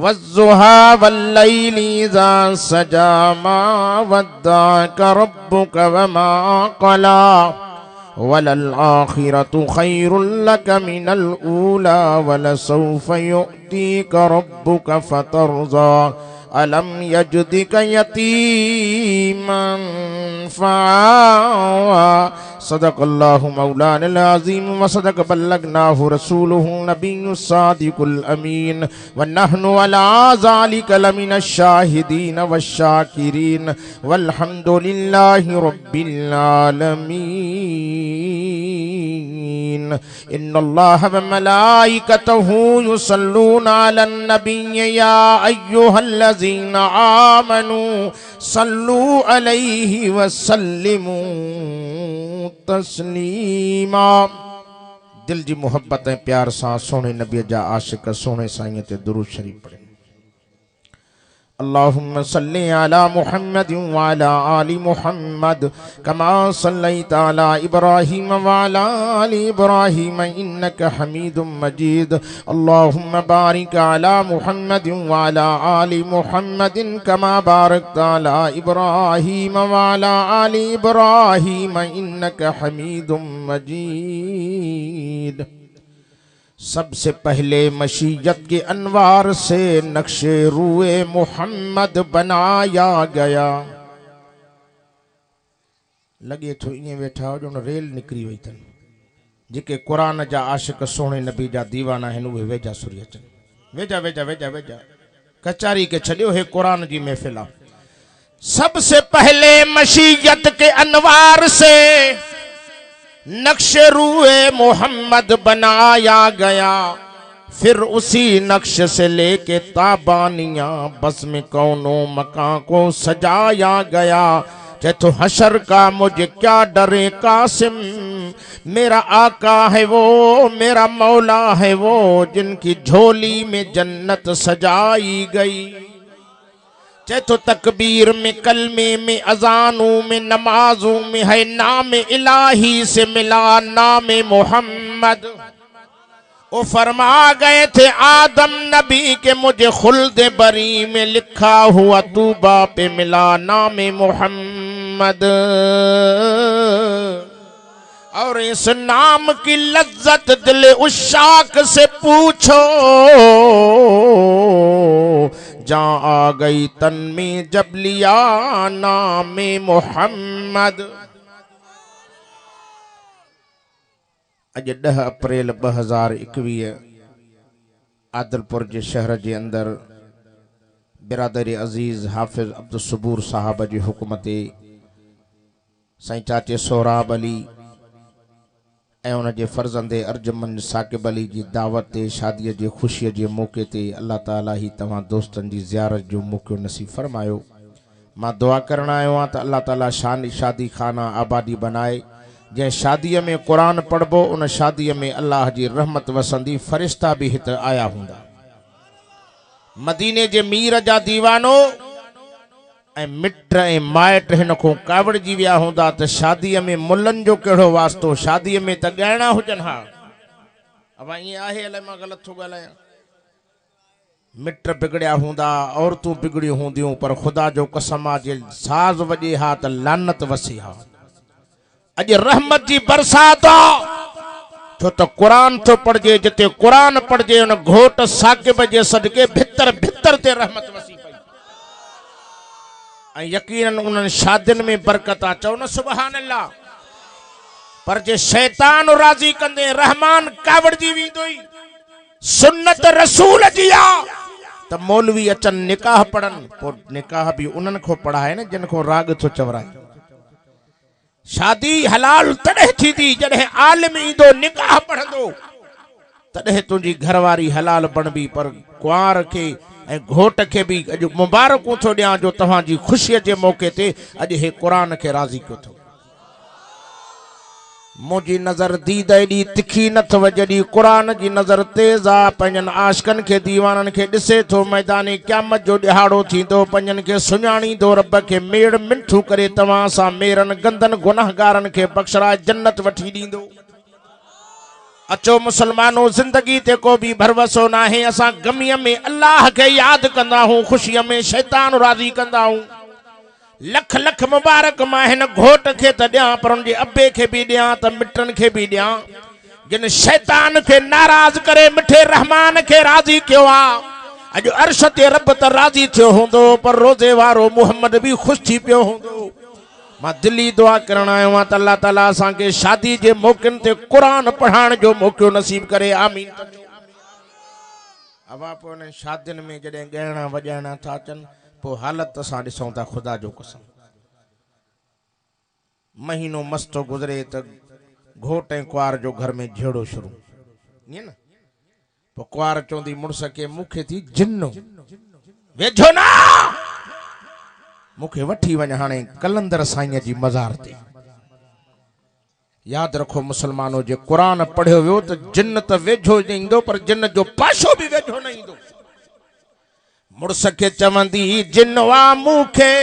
वज़्ज़ुहा वल्लैलि इज़ा सजा मा वद्दाअक रब्बुक वमा क़ला वलल आखिरतु खैरुल लक मिनल ऊला वलसौफ युअतीक रब्बुक फतरज़ा अलम यजदिक यतीमन फ़आवा। सदक़ल्लाहु मौलानल अज़ीम व सदक़ बल्लगनाहु रसूलुहु नबियुस सादिकुल अमीन व नहनु अला ज़ालिका लमिनश शाहिदीन वश्शाकिरीन वल्हम्दुलिल्लाहि रब्बिल आलमीन। इन्नल्लाह व मलाइकतहु युसल्लूना अलन नबिय्य या अय्युहल्लज़ीना आमनू सल्लू अलैहि व सल्लिमू तस्लीमा। दिल जी मोहब्बत ऐं प्यार सां सोने नबी जा आशिक सोने साईं ते दुरूद शरीफ पढ़े। अल्लाहुम्मा सल्लि अला मुहम्मद व अला आलि मुहम्मद कमा सल्लैता अला इब्राहीम व अला आलि इब्राहीम इन्नका हमीदुम मजीद। अल्लाहुम्मा बारिक अला मुहम्मद व अला आलि मुहम्मद कमा बारकता अला इब्राहीम व अला आलि इब्राहीम इन्नका हमीदुम मजीद। सबसे पहले मशीयत के अनवार से नक्शे रूए मोहम्मद बनाया गया। लगे थो ईअं वेठा हो जो रेल निकिरी वई अथनि। जेके क़ुरान जा आशिक सोने नबी जा दीवाना आहिनि उहे वेझा सुरी अचनि। वेझा वेझा वेझा वेझा कचारी के छॾियो, हे क़ुरान जी महफ़िल आहे। सबसे पहले मशीयत के अनवार से नक्शे रूए मोहम्मद बनाया गया, फिर उसी नक्श से लेके ताबानियां बस में कौनो मकान को सजाया गया। चाहे तो हशर का मुझे क्या डरे कासिम, मेरा आका है वो मेरा मौला है वो जिनकी झोली में जन्नत सजाई गई। चाहे तो तकबीर में कलमे में अजानों में नमाजों में है नाम इलाही से मिला नाम मोहम्मद। वो फरमा गए थे आदम नबी के मुझे खुल्द बरी में लिखा हुआ तूबा पे मिला नाम मोहम्मद। और इस नाम की लज्जत दिल उशाक से पूछो, जहाँ आ गई तन में जब लिया नाम मोहम्मद। अज 10 अप्रैल 2021 आदिलपुर जे शहर जे अंदर बिरादरी अजीज हाफिज अब्दुल सबूर साहब जी हुकूमत साईं चाचे सोहराब अली ऐं उन जे फर्जंदे अर्जुमन साकिब अली जी दावत शादी जी खुशी के मौके ते अल्लाह ताला ही तमाम दोस्तन की ज़ियारत जो मौक़ो नसीब फरमायो। मां दुआ करण आयो आं त अल्लाह ताला शादी खाना आबादी बनाए। जै शादी में कुरान पढ़बो उन शादी में अल्लाह जी रहमत वसंदी, फरिश्ता भी हिते आया हुंदा। मदीने जे मीर जा दीवानो ऐं मिट ऐं माइट हिन को कावड़जी विया हूंदा त शादी में मुल्लन जो कहिड़ो वास्तो, शादी में त गहना हुजनि। हा अब ईअं आहे, अलाए मां ग़लति थो ॻाल्हायां। मिट बिगड़िया हूंदा, औरतूं बिगड़ियूं हूंदियूं, पर ख़ुदा जो कसम आहे जे साज़ वॼे हा त लानत वसी हा। अॼु रहमत जी बरसात आहे छो त क़ुरान थो पढ़जे। जिते क़ुरान पढ़जे उन घोट साकिब जे सदके भितर भितर ते रहमत वसी पई। यकीनन उन्हनि शादियुनि में बरकत आहे, चओ न सुभान अल्लाह। पर जे शैतान राज़ी कंदे रहमान कावड़जी वेंदो ई। सुन्नत रसूल जी आहे त मौलवी अचनि निकाह पढ़नि, पोइ निकाह भी उन्हनि को पढ़ाए न जिन को राग थो चवराए। शादी हलाल तॾहिं थींदी जॾहिं आलिम ईंदो निकाह पढ़ंदो, तॾहिं तुंहिंजी घरवारी हलाल बणबी। पर कुंवार खे ऐं घोट खे भी अॼु मुबारकूं थो ॾियां जो तव्हांजी ख़ुशीअ जे मौके ते अॼु हे क़ुरान खे राज़ी कयो थो। मुंहिंजी नज़र दीद एॾी तिखी न अथव जॾहिं क़ुरान जी नज़र तेज़ आहे। पंहिंजनि आशिकनि खे दीवाननि खे ॾिसे थो। मैदानी क़यामत जो ॾिहाड़ो थींदो, पंहिंजनि खे सुञाणींदो। रब खे मेड़ मिठू करे तव्हां सां मेरनि गंदनि गुनाहगारनि खे बख़्शराए जन्नत वठी ॾींदो। अचो मुसलमानो, जिंदगी ते को भी भरवसो ना है। असा गमीअ में अल्लाह के याद कंदा हूं, खुशियों में शैतान राजी कंदा हूं। लख लख मुबारक मां हिन घोट के त ॾियां, पर उनजे अब्बे के भी ॾियां त मिटन के भी ॾियां, जिन शैतान के नाराज करे मिठे रहमान के राजी कियो आ। अज अर्श ते रब त राजी थियो होंदो, पर रोजे वारो मुहम्मद भी खुश थी पियो होंदो। मां दिली दुआ करण आयो आं त अल्लाह ताला असां के शादी जे मौक़नि ते क़ुरान पढ़ाइण जो मौक़ो नसीब करे, आमीन। अब आप ने शादियुनि में जॾहिं ॻाइणा वॼाइणा था अचनि, पोइ हालत असां ॾिसूं था, ख़ुदा जो कसम। महीनो मस्तो गुज़रे त घोट ऐं कुंवार जो घर में झेड़ो शुरू, ईअं न। पोइ कुंवार चवंदी मुड़ुस खे, मूंखे थी जिन्नो, वेझो ना, मूंखे वठी वञ हाणे कलंदर साईं जी मज़ार ते। याद रखो मुसलमानो, जे कुरान पढ़ियो वियो त जिन्न त वेझो ईंदो, पर जिन्न जो पाशो भी वेझो न ईंदो। मुड़ुस खे चवंदी जिन वा मूंखे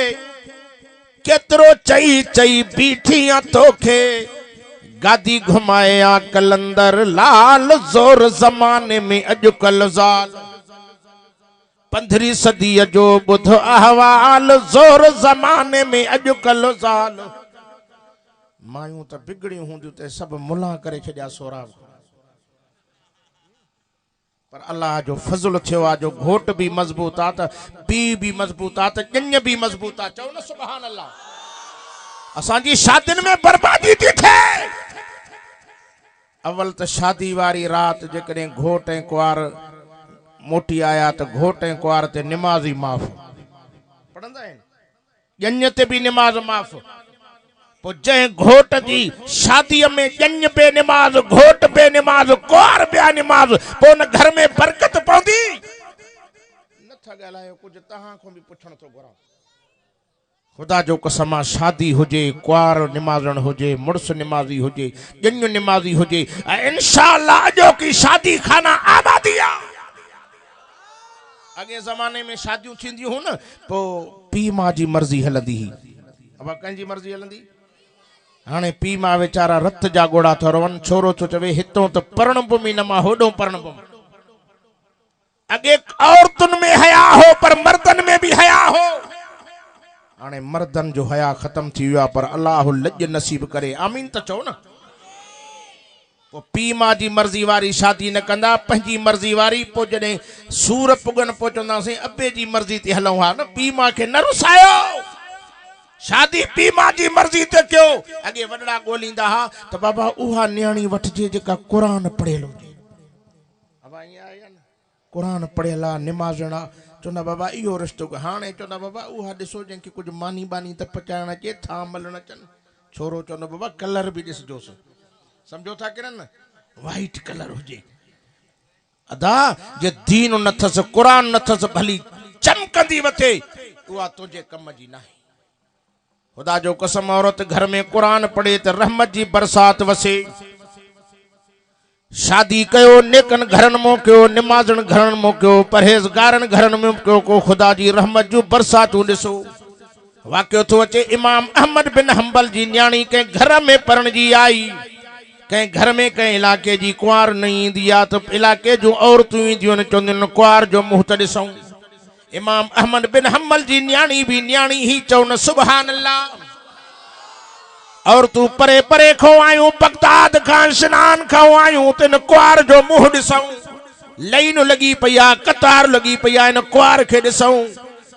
केतिरो चई चई बीठी आ तोखे, गादी घुमाए आ कलंदर लाल, ज़ोर ज़माने में अॼुकल्ह ज़ाल। 15वीं सदी जो बुध अहवाल, ज़ोर ज़माने में अॼुकल्ह ज़ाल। मायूं त बिगड़ियूं हूंदियूं त सभु मुला करे छॾिया सोराब, पर अल्लाह जो फज़ल थियो आहे जो घोट भी मज़बूत आ, त पी भी मज़बूत आ, त ॼञ भी मज़बूत आ। चओ न सुभान अल्लाह। असांजी शादियुनि में बर्बादी थी थिए। अवल त शादी वारी रात जेकॾहिं घोट ऐं कुंवार मोटी आया त घोट ऐं कुंवार ते निमाज़ ई माफ़ पढ़ंदा आहिनि, ॼञ ते भी निमाज़ माफ़। पोइ जंहिं घोट जी शादीअ में ॼञ पे निमाज़, घोट पे निमाज़, कुंवार पिया निमाज़, पोइ उन घर में बरकत पवंदी। नथा ॻाल्हायो, कुझु तव्हां खां बि पुछण थो घुरां। ख़ुदा जो कसम आहे, शादी हुजे, कुंवार निमाज़ण हुजे, मुड़ुस निमाज़ी हुजे, ॼञ निमाज़ी हुजे, ऐं इंशाअल्लाह अॼोकी शादी खाना आबादी आहे। अॻे ज़माने में शादियूं थींदियूं हुन, पोइ पीउ माउ जी मर्ज़ी हलंदी हुई। अब कंहिंजी मर्ज़ी हलंदी? हाणे पीउ माउ वीचारा रत जा गोड़ा था रहनि। छोरो थो चवे हितों त परणबुमि न मां होॾों परणबुमि। अॻे औरतुनि में हया हो, पर मर्दनि में भी हया हो। हाणे मर्दनि जो हया ख़त्म थी वियो आहे, पर अल्लाह लॼ नसीब करे, आमीन त चओ न। पोइ पीउ माउ जी मर्ज़ी वारी शादी न कंदा, पंहिंजी मर्ज़ी वारी। पोइ जॾहिं सूर पुगन, पोइ चवंदासीं अबे जी मर्ज़ी ते हलूं। हा न, पीउ माउ खे न रुसायो, शादी पीउ माउ जी मर्ज़ी ते कयो। अॻे वॾड़ा ॻोल्हींदा हा त बाबा उहा न्याणी वठिजे जेका क़ुरान पढ़ियल हुजे। अब ईअं आहे न, क़ुरान पढ़ियल आहे, निमाज़ण आहे, चवंदा बाबा इहो रिश्तो। हाणे चवंदा बाबा उहा ॾिसो जंहिंखे कुझु मानी बानी त पचाइण अचे, था मलण अचनि। छोरो चवंदो बाबा कलर भी ॾिसजोसि, सम्झो था किरन, वाइट कलर हुजे। अदा जे दीन नथस, क़ुरान नथस, भली चमकंदी वथे, उहा तुंहिंजे कम जी नाहे। खुदा जो कसम, औरत घर में कुरान पढ़े त रहमत जी बरसात वसे। शादी कयो नेकन घरन में कयो, निमाज़न घरन में कयो, परहेज़गारन घरन में कयो, को खुदा जी रहमत जो बरसातूं ॾिसो। वाक़ियो थो अचे, इमाम अहमद बिन हंबल जी न्याणी कंहिं घर में पढ़ण जी आई, कंहिं घर में कंहिं इलाके जी कुंवार न ईंदी आहे त इलाके जूं औरतूं ईंदियूं आहिनि, चवंदियूं आहिनि कुंवार जो मुंहुं त ॾिसूं। इमाम अहमद बिन हंबल जी न्याणी भी न्याणी ही, चओ न सुभान अल्लाह। और तू परे परे खां आयूं, बगदाद खां, शनान खां आयूं, त इन कुंवार जो मुंहुं ॾिसूं। लाइन लॻी पई आहे, कतार लॻी पई आहे, इन कुंवार खे ॾिसूं।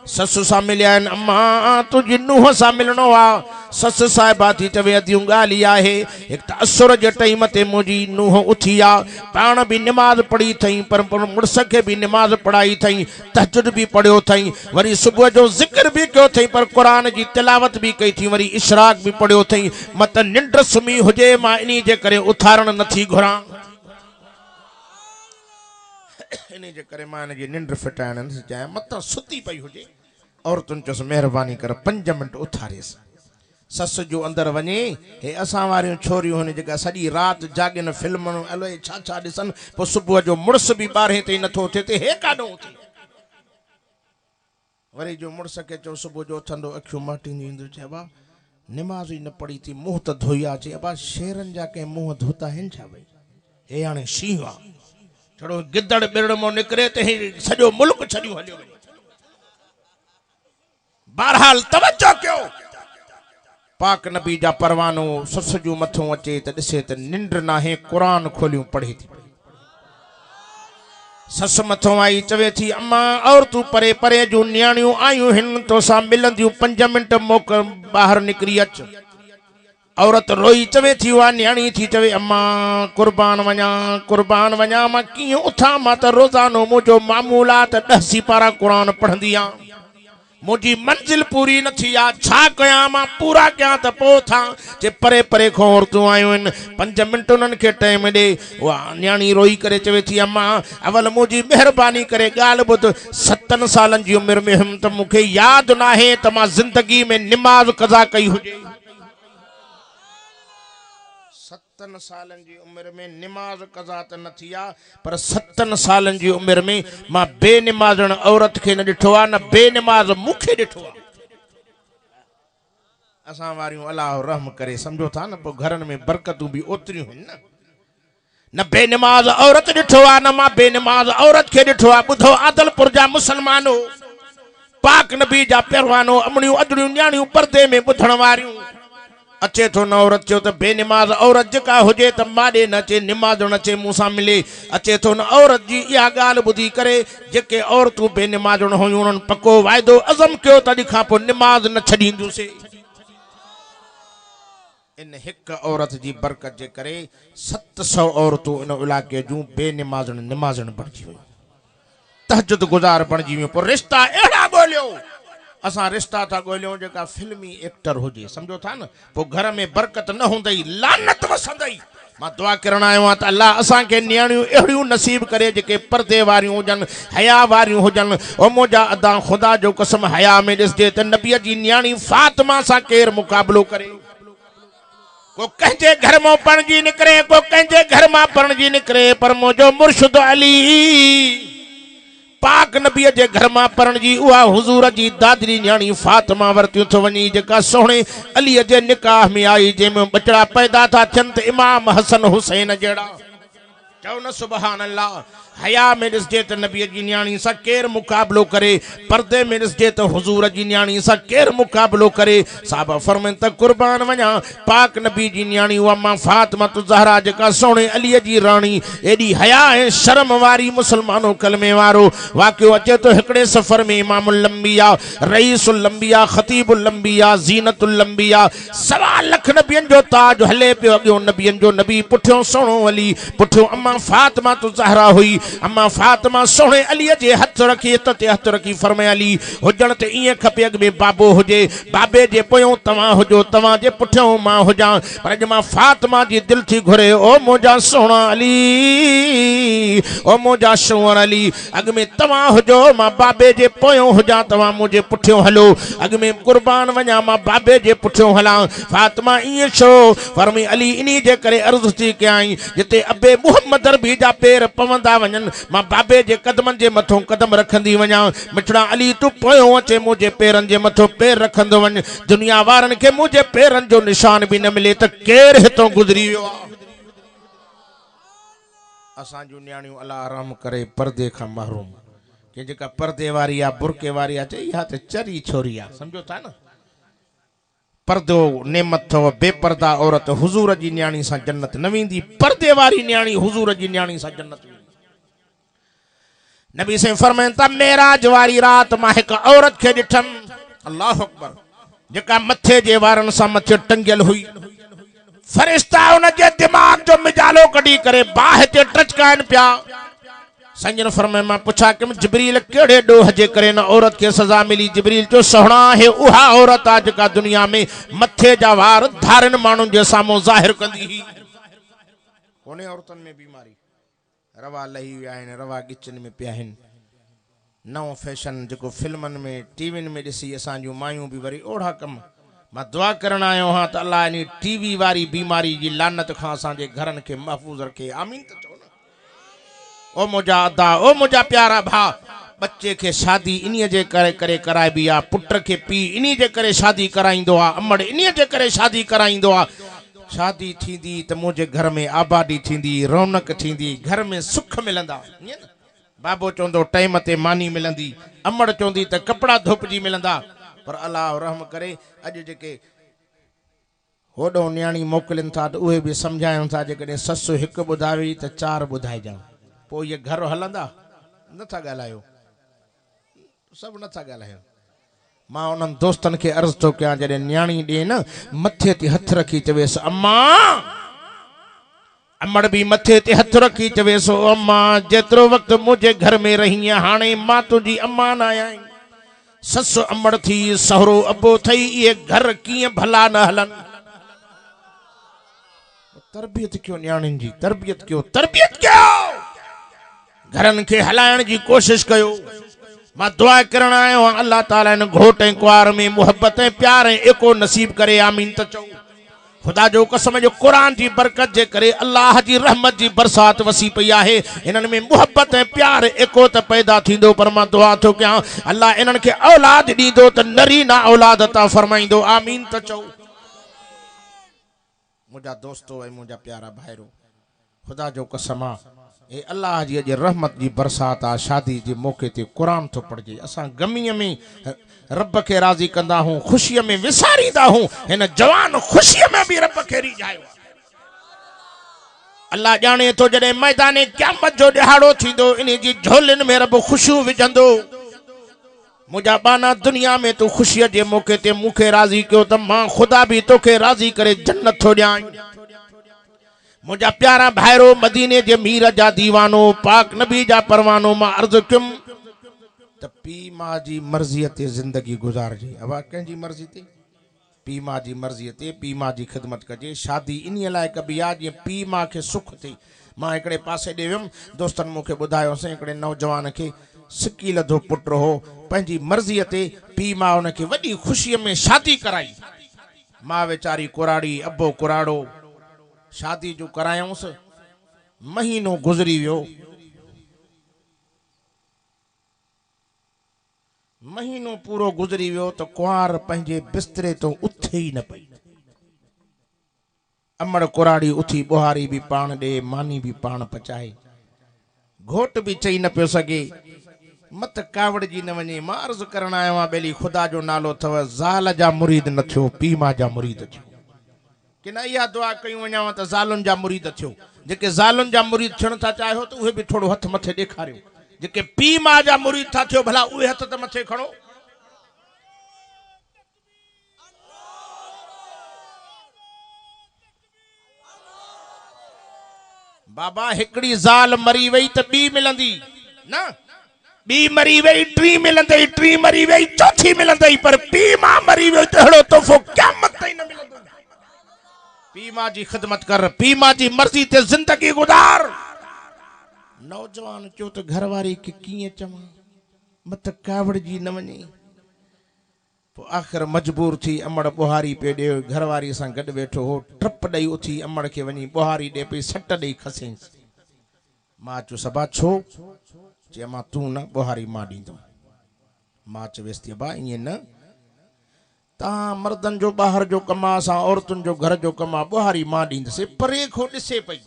ससु सां मिलिया आहिनि, अम्मा तुंहिंजी नुंहं सां मिलणो आहे। ससु साहिबा थी चवे अदियूं ॻाल्हि इहा आहे, हिकु त असुर जे टाइम ते मुंहिंजी नुंहं उथी आहे, पाण बि निमाज़ पढ़ी अथई, पर मुड़ुस खे बि निमाज़ पढ़ाई अथई, तहजुद बि पढ़ियो अथई, वरी सुबुह जो ज़िक्र बि कयो अथई, पर क़ुरान जी तिलावत बि कई थी, वरी इशराक बि पढ़ियो अथई। मत निंड सुम्ही हुजे, मां इन जे करे उथारण नथी घुरां, इन जे करे मां इन जी निंड फिटाइण नथी चाहियां। मत सुती पई हुजे, औरतुनि चयोसि महिरबानी कर 5 मिंट उथारेसि। सस जो अंदर वञे, हे असां वारियूं छोरियूं आहिनि जेका सॼी राति जाॻनि, फिल्मूं अलाए छा छा ॾिसनि, पोइ सुबुह जो मुड़ुस बि 12 ताईं नथो थिए ते हे काॾों उथे। वरी जो मुड़ुस खे चयो सुबुह जो उथंदो, अखियूं माटींदी ईंदो, चए अबा निमाज़ ई न पढ़ी थी, मुंहुं त धोई आहे। चए अबा शेरनि जा कंहिं मुंहुं धोता आहिनि छा? भई हे हाणे शींहुं आहे छड़ो गिदड़ बिरड़ मो निकरे ते सॼो मुल्क छॾियो हलियो वञे। बहरहाल तवज्जो कयो पाक नबी जा परवानो सस जो मथों अचे त ॾिसे त निंड नाहे क़ुरान खोलियूं पढ़े थी। सस मथों आई चवे थी अम्मा और तू परे परे जूं न्याणियूं आयूं हिन तोसां मिलंदियूं 5 मिंट मोक ॿाहिरि निकिरी अच। औरत रोई चवे थी वा न्याणी थी चवे अम्मा कुर्बान वञा मां कीअं उथां मां त रोज़ानो मुंहिंजो मामूल आहे त 10 सिपारा क़ुरान पढ़ंदी आहियां मुझी मंजिल पूरी न थी आ छा कयां मां पूरा कयां त पोइ था जे परे परे खां औरतूं आयूं आहिनि 5 मिंट उन्हनि खे टाइम ॾे। उहा न्याणी रोई करे चवे थी अम्मा अवल मुंहिंजी महिरबानी करे ॻाल्हि ॿुध 7 सालनि जी उमिरि में हुयमि त मूंखे यादि न आहे त मां ज़िंदगी में निमाज़ कज़ा कई हुजे। 7 सालनि जी उमिरि में निमाज़ कज़ा त न थी आहे पर 7 सालनि जी उमिरि में मां बेनिमाज़ण औरत खे न ॾिठो आहे न बेनिमाज़ मूंखे ॾिठो आहे। असां वारियूं अलाह रहम करे सम्झो था न पोइ घरनि में बरकतूं बि ओतिरियूं आहिनि न बेनिमाज़ औरत ॾिठो आहे न मां बेनिमाज़ औरत खे ॾिठो आहे। ॿुधो आदलपुर जा मुसलमानो पाक नबी जा परवानो अमड़ियूं अदड़ियूं न्याणियूं पर्दे में ॿुधण वारियूं अचे थो न औरत चयो त बेनिमाज़ औरत जेका हुजे त माॾे न अचे निमाज़ न अचे मूंसां मिले। अचे थो न औरत जी इहा ॻाल्हि ॿुधी करे जेके औरतूं बेनिमाज़ण हुयूं उन्हनि पको वाइदो अज़म कयो त अॼु खां पोइ निमाज़ न छॾींदुसीं। इन हिक औरत जी बरकत जे करे 700 औरतूं इन इलाइक़े जूं बेनिमाज़ण निमाज़ण बणिजी वियूं तहज्जुद गुज़ार बणिजी वियूं। पोइ रिश्ता अहिड़ा ॻोल्हियो असां रिश्ता था ॻोल्हियूं जेका फिल्मी एक्टर हुजे सम्झो था न पोइ घर में बरकत न हूंदई लानत वसंदई। मां दुआ करण आयो आहियां त अल्लाह असांखे न्याणियूं अहिड़ियूं नसीब करे जेके पर्दे वारियूं हुजनि हया वारियूं हुजनि। ओ मुंहिंजा अदा ख़ुदा जो कसम हया में ॾिसजे त नबीअ जी न्याणी फातिमा सां केरु मुक़ाबिलो करे। को कंहिंजे घर मां पणजी निकिरे को कंहिंजे घर मां पणजी निकिरे पर मुंहिंजो मुर्शिद अली पाक नबीअ जे घर मां परणजी उहा हुज़ूर जी दादरी न्याणी फातिमा वरतियूं थो वञी जेका सोणे अलीअ जे निकाह में आई जंहिंमें बचड़ा पैदा था थियनि त इमाम हसन हुसैन जहिड़ा। चओ न सुबहान अल्लाह। हया में ॾिसजे त नबीअ जी न्याणी सां केरु मुक़ाबिलो करे पर्दे में ॾिसजे त हुज़ूर जी न्याणी सां केरु मुक़ाबिलो करे। साहब फरमाइनि त कुर्बान वञा पाक नबी जी न्याणी उहा मां फातिमा ज़हरा जेका सोणे अलीअ जी राणी एॾी हया ऐं शर्म वारी मुसलमानो कलमे वारो वाक़ियो अचे थो हिकिड़े सफ़र में इमामुल लंबिया रईसुल लंबिया ख़तीबुल लंबिया ज़ीनतुल लंबिया 1.25 लाख नबियनि जो ताज हले पियो। अॻियों नबियनि जो नबी पुठियों सोणो अली पुठियों अम्मा फातिमा ज़हरा हुई। अम्मा फातिमा सोणे अलीअ जे हथ रखी हित ते हथ रखी फरमाया अली हुजण त ईअं खपे अॻ में बाबो हुजे बाबे जे पोयों तव्हां हुजो तव्हां जे पुठियों मां हुजां पर अॼु मां फातिमा जी दिलि थी घुरे ओ मुंहिंजा सोणा अली ओ मुंहिंजा शोर अली अॻ में तव्हां हुजो मां बाबे जे पोयों हुजां तव्हां मुंहिंजे पुठियों हलो अॻ में कुर्बान वञा मां बाबे जे पुठियों हलां। फातिमा ईअं छो फरमी अली इन्ही जे करे अर्ज़ु थी कयाई जिते अबे मुहम्मद अरबी जा पेर पवंदा वञनि मां बाबे जे कदमनि जे मथों कदम रखंदी वञा। मिठड़ा अली तू पोयों अचे मुंहिंजे पेरनि जे मथों पेर रखंदो वञ दुनिया वारनि खे मुंहिंजे पेरनि जो निशान बि न मिले त केरु हितों गुज़री वियो आहे। असां जूं न्याणियूं अल्लाह रहम करे पर्दे खां महरूम कि जेका पर्दे वारी आहे बुरके वारी आहे चई इहा त चरी छोरी आहे सम्झो था न। पर्दो नेमत अथव बेपर्दा औरत हुज़ूर जी न्याणी सां जन्नत न वेंदी पर्दे वारी न्याणी हुज़ूर जी न्याणी सां जन्नत वेंदी। नबी से फरमाइनि था मेराज वारी रात मां हिकु औरत खे ॾिठमि अल्लाहु अकबर जेका मथे जे वारनि सां मथे टंगियल हुई। फरिश्ता उन जे दिमाग़ जो मिजालो कढी करे बाहि ते टचकाइनि पिया। संजन फरमाए मां पुछा कि जिब्रील कहिड़े ॾोह जे करे न औरत खे सज़ा मिली। जिब्रील जो सोहणा आहे उहा औरत आहे जेका दुनिया में मथे जा वार धारनि माण्हुनि जे साम्हूं ज़ाहिर कंदी हुई। कोन्हे औरतुनि में बीमारी रवा लही विया आहिनि रवा गिचनि में पिया आहिनि। नओं फैशन जेको फिल्मनि में टीवियुनि में ॾिसी असां जूं मायूं बि वरी ओढ़ा कम। मां दुआ करण आयो आहियां त अल्लाह इन टीवी वारी बीमारी जी लानत खां असांजे घरनि खे महफ़ूज़ रखे आमीन त चओ न। ओ मुंहिंजा अदा ओ मुंहिंजा प्यारा भाउ बच्चे खे शादी इन्हीअ जे करे कराइबी आहे पुट खे पीउ इन्ही जे करे शादी कराईंदो आहे अमड़ इन्हीअ जे करे शादी कराईंदो आहे शादी थींदी त मुझे घर में आबादी थींदी, रौनक थींदी, घर में सुख मिलंदा। बाबो चवंदो टाइम ते मानी मिलंदी, अमड़ चवंदी त कपड़ा धोपजी मिलंदा। पर अल्लाह रहम करे अॼु जेके होॾो न्याणी मोकिलिनि था त उहे बि सम्झाइनि था जेकॾहिं ससु हिकु ॿुधाई त चारि ॿुधाइजांइ, पोइ इहे घर हलंदा? नथा ॻाल्हायो, सभु नथा ॻाल्हायो। मां उन्हनि दोस्तनि खे अर्ज़ु थो कयां, जॾहिं न्याणी ॾे न मथे ते हथु रखी चवेसि अम्मा, अमड़ बि मथे ते हथु रखी चवेसि अम्मा जेतिरो वक़्तु मुंहिंजे घर में रही हाणे मां तुंहिंजी अम्मा न आहियां। ससु अमड़ थी, सहुरो अबो थई, इहे घर कीअं भला न हलनि। तरबियत कयो, न्याणियुनि जी तरबियत कयो, तरबियत कयो, घरनि खे हलाइण जी कोशिश कयो। मां दुआ करण आयो आहियां अल्लाह ताला इन घोट ऐं कुंवार में मुहबत ऐं प्यार ऐं एको नसीब करे, आमीन त चओ। खुदा जो कसम जो क़ुरान जी बरकत जे करे अल्लाह जी रहमत जी बरसात वसी पई आहे। इन्हनि में मुहबत ऐं प्यार एको त पैदा थींदो, पर मां दुआ थो कयां अल्लाह इन्हनि खे औलाद ॾींदो त नरी ना औलाद अता फरमाईंदो, आमीन त चओ। मुझा दोस्तों ऐं मुझा प्यारा भाइरो, खुदा जो कसम ए अल्लाह जी अॼु रहमत जी बरसात आ। शादी जे मौके ते क़ुरान थो पढ़जे, असां गमीअ में रब खे राज़ी कंदा हूं, ख़ुशीअ में विसारींदा हूं, हिन जवान ख़ुशीअ में बि रब खे रिझायो। अल्लाह ॼाणे थो जॾहिं मैदान क़यामत जो ॾिहाड़ो थींदो, इन जी झोलियुनि में रब ख़ुशियूं विझंदो। मुझा बाना दुनिया में तू ख़ुशीअ जे मौके ते मूंखे राज़ी कयो त मां ख़ुदा बि तोखे राज़ी करे जन्नत थो ॾियां। मुझा प्यारा भाइरो, मदीने जे मीर जा दीवानो, पाक नबी जा परवानो, मां अर्ज़ु कयुमि त पीउ माउ जी मर्ज़ीअ ते ज़िंदगी गुज़ारजे। अवा कंहिंजी मर्ज़ी ते? पीउ माउ जी मर्ज़ीअ ते पीउ माउ जी ख़िदमत कजे। शादी इन लाइ कबी आहे जीअं पीउ माउ खे सुख थिए। मां हिकिड़े पासे ॾे वियुमि, दोस्तनि मूंखे ॿुधायोसीं हिकिड़े नौजवान खे सिकी लधो पुटु हो, पंहिंजी मर्ज़ीअ ते पीउ माउ हुनखे वॾी ख़ुशीअ में शादी कराई। मां वीचारी कुराड़ी, अबो कुराड़ो, शादी जो करायूंसि, महीनो गुज़री वियो, महीनो पूरो गुज़री वियो त कुंवार पंहिंजे बिस्तरे तो उथे ई न पई। अमड़ कुराड़ी उथी बुहारी बि पाण ॾे, मानी बि पाण पचाए, घोट बि चई न पियो सघे, मत कावड़ जी न वञे। मां अर्ज़ु करण आयो आहियां बेली खुदा जो नालो अथव, ज़ाल जा मुरीद न थियो, पीउ माउ जा मुरीद थियो। कि न इहा दुआ कयूं वञाव त ज़ालुनि जा मुरीद थियो। जेके ज़ालुनि जा मुरीद थियण था चाहियो त उहे बि थोरो हथ मथे ॾेखारियो। जेके पीउ माउ जा मुरीद था थियो, भला उहे हथ त मथे खणो। बाबा हिकिड़ी ज़ाल मरी वई त ॿी मिलंदी न, ॿी मरी वई टी मिलंदई, टी मरी वई चौथी मिलंदई, पर पीउ माउ मरी वई त अहिड़ो तोहफ़ो क़यामत ताईं न मिलंदो। पीउ माउ जी ख़िदमत कर, पीउ माउ जी मर्ज़ी ते ज़िंदगी गुज़ार। नौजवान चयो त घरवारी खे कीअं चवां, मत कावड़ जी न वञे। पोइ आख़िर मजबूर थी अमड़ बुहारी पे ॾे, घरवारी सां गॾु वेठो हो, ट्रप ॾेई उथी अमड़ खे वञी बुहारी ॾे पई, सट ॾेई खसेंसि। मां चयो सबा छो? चए मां तूं न बुहारी मां ॾींदुमि। मां चवेसि थी अबा ईअं न, तव्हां मर्दनि जो ॿाहिरि जो कमु आहे, असां औरतुनि जो घर जो कमु आहे, बुहारी मां ॾींदसि। परे खां ॾिसे पई,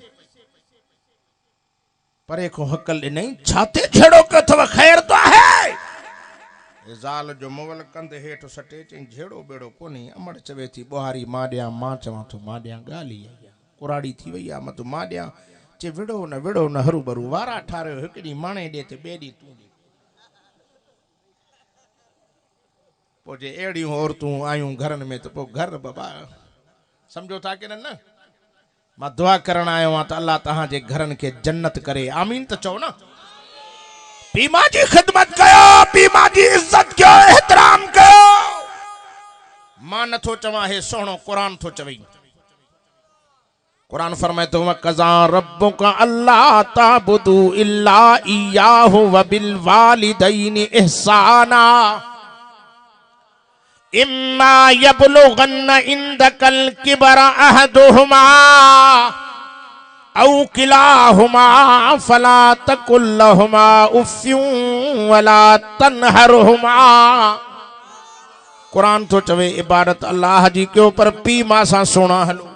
परे खां हकल ॾिनई, छाते झेड़ो कयो अथव, ख़ैर तो आहे? ज़ाल जो मुवल कंधे हेठि सटे चई झेड़ो बेड़ो कोन्हे। अमड़ चवे थी बुहारी मां ॾियां, मां चवां थो मां ॾियां, ॻाल्हि ई आहे, कुराड़ी थी वई आहे, मां तूं मां ॾियां। चे विड़ो न हरू भरू वारा ठारियो, हिकु ॾींहुं माणे ॾे ते ॿिए ॾींहुं तूं ॾे। पोइ जे अहिड़ियूं औरतूं आयूं घरनि में त पोइ घर बाबा सम्झो था की न। मां दुआ करण आयो आहियां त अल्लाह तव्हांजे घरनि खे जन्नत करे, आमीन त चओ न। पीउ माउ जी ख़िदमत कयो, पीउ माउ जी इज़त कयो, एहतराम कयो। मां नथो चवां, हे सोहणो क़ुरान थो चवई। कुरान फरमाए तो वक़ज़ा रब्बुका अल्ला ताबुदू इल्ला इय्याहु व बिल वालिदैनि इहसाना इम्मा यबलुगन्न इंदकल किबरा अहदुहुमा औ किलाहुमा फला तकुल लहुमा उफ्फिन वला तनहरहुमा। कुरान तो चवे इबादत अल्लाह जी कयो, पर पीउ माउ सां सोना हलो।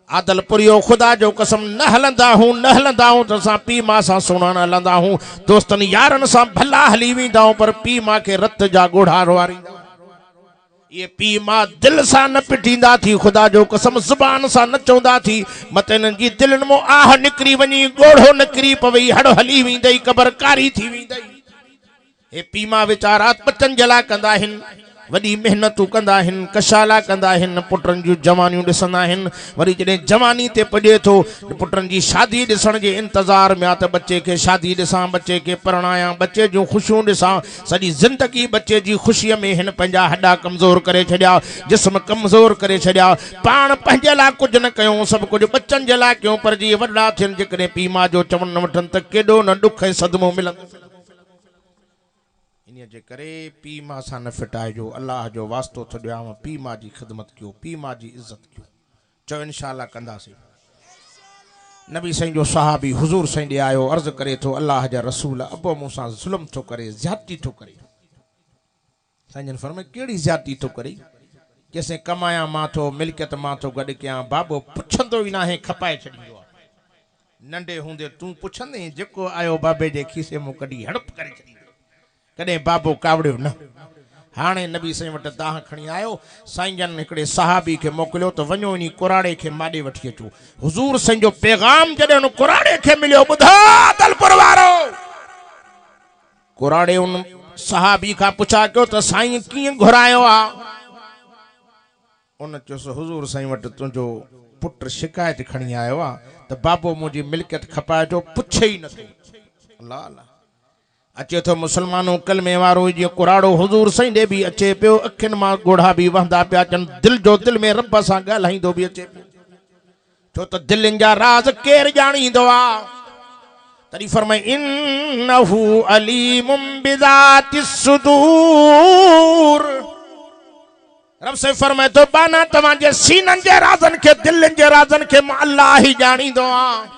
आदलपुरियो खुदा जो कसम न हलंदा हूं तो असां पी मां सां सुहिणा न हलंदा हूं दोस्तनि यारनि सां भला हली वेंदा आहियूं पर पी मां खे रत जा ॻोढ़ा वारींदा ये पी मां दिल सां न पिटींदा थी खुदा जो कसम ज़ुबान सां न चवंदा थी मत इन्हनि जी दिलनि मां आह निकिरी वञी ॻोढ़ो निकिरी पवई हड़ हली वेंदई क़बर कारी थी वेंदई हे पी मां वीचारा बचनि जे लाइ कंदा आहिनि वॾी महिनतूं कंदा आहिनि कशाला कंदा आहिनि पुटनि जूं जवानियूं ॾिसंदा आहिनि वरी जॾहिं जवानी ते पुॼे थो पुटनि जी शादी ॾिसण जे इंतज़ार में आहे त बचे खे शादी ॾिसां बचे खे परणायां बचे जूं ख़ुशियूं ॾिसां सॼी ज़िंदगी बचे जी ख़ुशीअ में हिन पंहिंजा हॾा कमज़ोर करे छॾिया जिस्म कमज़ोर करे छॾिया पाण पंहिंजे लाइ कुझु न कयूं सभु कुझु बचनि जे लाइ कयूं पर जीअं वॾा थियनि जेकॾहिं पीउ माउ जो चवनि न वठनि त केॾो न ॾुख ऐं सदमो मिलंदो इन जे करे पीउ माउ सां न फिटाइजो अल्लाह जो वास्तो थो ॾियांव पीउ माउ जी ख़िदमत कयो पीउ माउ जी इज़त कयो चओ इंशाअल्लाह कंदासीं नबी साईं जो सहाबी हुज़ूर साईं ॾे आयो अर्ज़ु करे थो अल्लाह जा रसूल अबो मूंसां ज़ुल्म थो करे ज़्यादती थो करे साईं जन फरमाए कहिड़ी ज़्यादती थो करे जैसे कमाया मां थो मिल्कियत मां थो गॾु कयां बाबो पुछंदो ई न आहे खपाए छॾींदो आहे नंढे हूंदे तूं पुछंदे जेको आयो बाबे जे खीसे मूं कढी हड़प करे छॾींदो कॾहिं बाबो कावड़ियो न हाणे नबी साईं वटि दाह खणी आयो साईं जन हिकिड़े सहाबी खे मोकिलियो त वञो इन कुराड़े खे माॾे वठी अचो हुज़ूर साईं जो पैगाम जॾहिं उन कुराड़े खे मिलियो ॿुधो दलपुर वारो कुराड़े उन सहाबी खां पुछा कयो त साईं कीअं घुरायो आहे उन चयोसि हुज़ूर साईं वटि तुंहिंजो पुटु शिकायत खणी आयो आहे त बाबो मुंहिंजी मिल्कियत खपाए जो पुछे ई नथो अल्लाह अल्लाह अचे थो मुसलमानों कलमे वारो जीअं कुराड़ो हुज़ूर साईं ॾे बि अचे पियो अखियुनि मां ॻोढ़ा बि वहंदा पिया अचनि दिलि जो दिलि में रब सां ॻाल्हाईंदो बि अचे पियो छो त दिलनि जा राज़ केरु ॼाणींदो आहे तॾहिं फरमाए इन्नहु अलीमुम बिज़ाति सुदूर रब से फरमाए तो बाना तव्हांजे सीननि जे राज़नि खे दिलनि जे राज़नि खे मां अल्लाह ई ॼाणींदो आहियां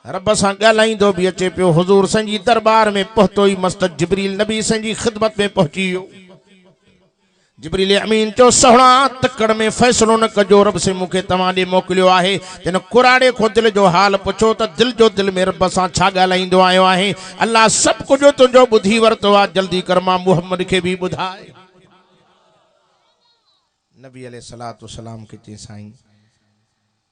रब सां ॻाल्हाईंदो बि अचे पियो हुज़ूर साईं जी दरबार में पहुतो ई मस्त जिब्रील नबी साईं जी ख़िदमत में पहुची वियो जिब्रील अमीन चयो सोहणा तकड़ में फ़ैसिलो न कजो रब से मूंखे तव्हां ॾे मोकिलियो आहे तिन कुराड़े खां दिलि जो हाल पुछो त दिलि जो दिलि में रब सां छा ॻाल्हाईंदो आयो आहे अल्लाह सभु कुझु तुंहिंजो ॿुधी वरितो आहे जल्दी कर मां मुहम्मद खे बि ॿुधाए नबी अलैहिस्सलातु वस्सलाम खे चई साईं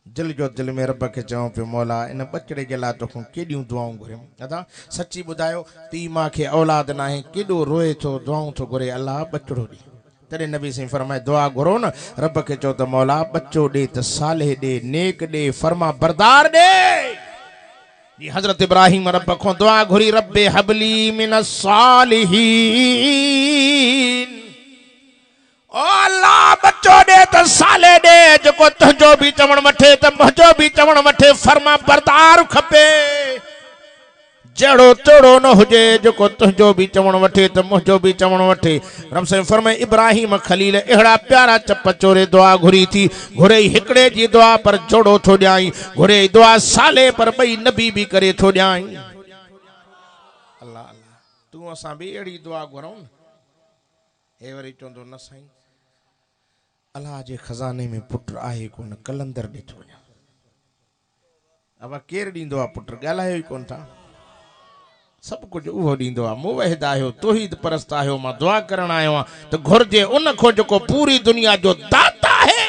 दिल जो दिल में रब के चऊं पे मौला इन बचड़े जे लाइ तोखां केॾियूं दुआऊं घुरियूं दादा सची ॿुधायो पीउ माउ खे औलाद न आहे केॾो रोए थो दुआऊं थो घुरे अल्लाह बचड़ो ॾे तॾहिं नबी साईं फरमाए दुआ घुरो न रब खे चओ त मौला बच्चो ॾे त साले ॾे नेक ॾे फरमा बरदार ॾे जी हज़रत इब्राहिम रब खां दुआ घुरी रब्बे हबली मिनस सालिहीन ओ अल्लाह बच्चो दे तो साले दे जो तुझो भी चवण वठे तो मुझो भी चवण वठे फरमा बरदार खपे जड़ो तोड़ो न हुजे जो तुझो भी चवण वठे तो मुझो भी चवण वठे रब से फरमाए इब्राहिम खलील एड़ा प्यारा चप चोरे दुआ घुरी थी घुरे हिकड़े जी दुआ पर जोड़ो थो ॾियाई घुरे दुआ साले पर बई नबी भी करे थो ॾियाई अल्लाह अल्लाह तू असां भी एड़ी दुआ घुरऊं हे वरी चवंदो न साईं अल्लाह जे खजाने में पुट आहे कोन कलंदर ॾिठो वञा अब केरु ॾींदो आहे पुट ॻाल्हायो ई कोन था सभु कुझु उहो ॾींदो आहे मुवहिद आहियो तौहीद परस्त आहियो मां दुआ करण आयो आहियां त घुर्जे उन खां जेको पूरी दुनिया जो दाता आहे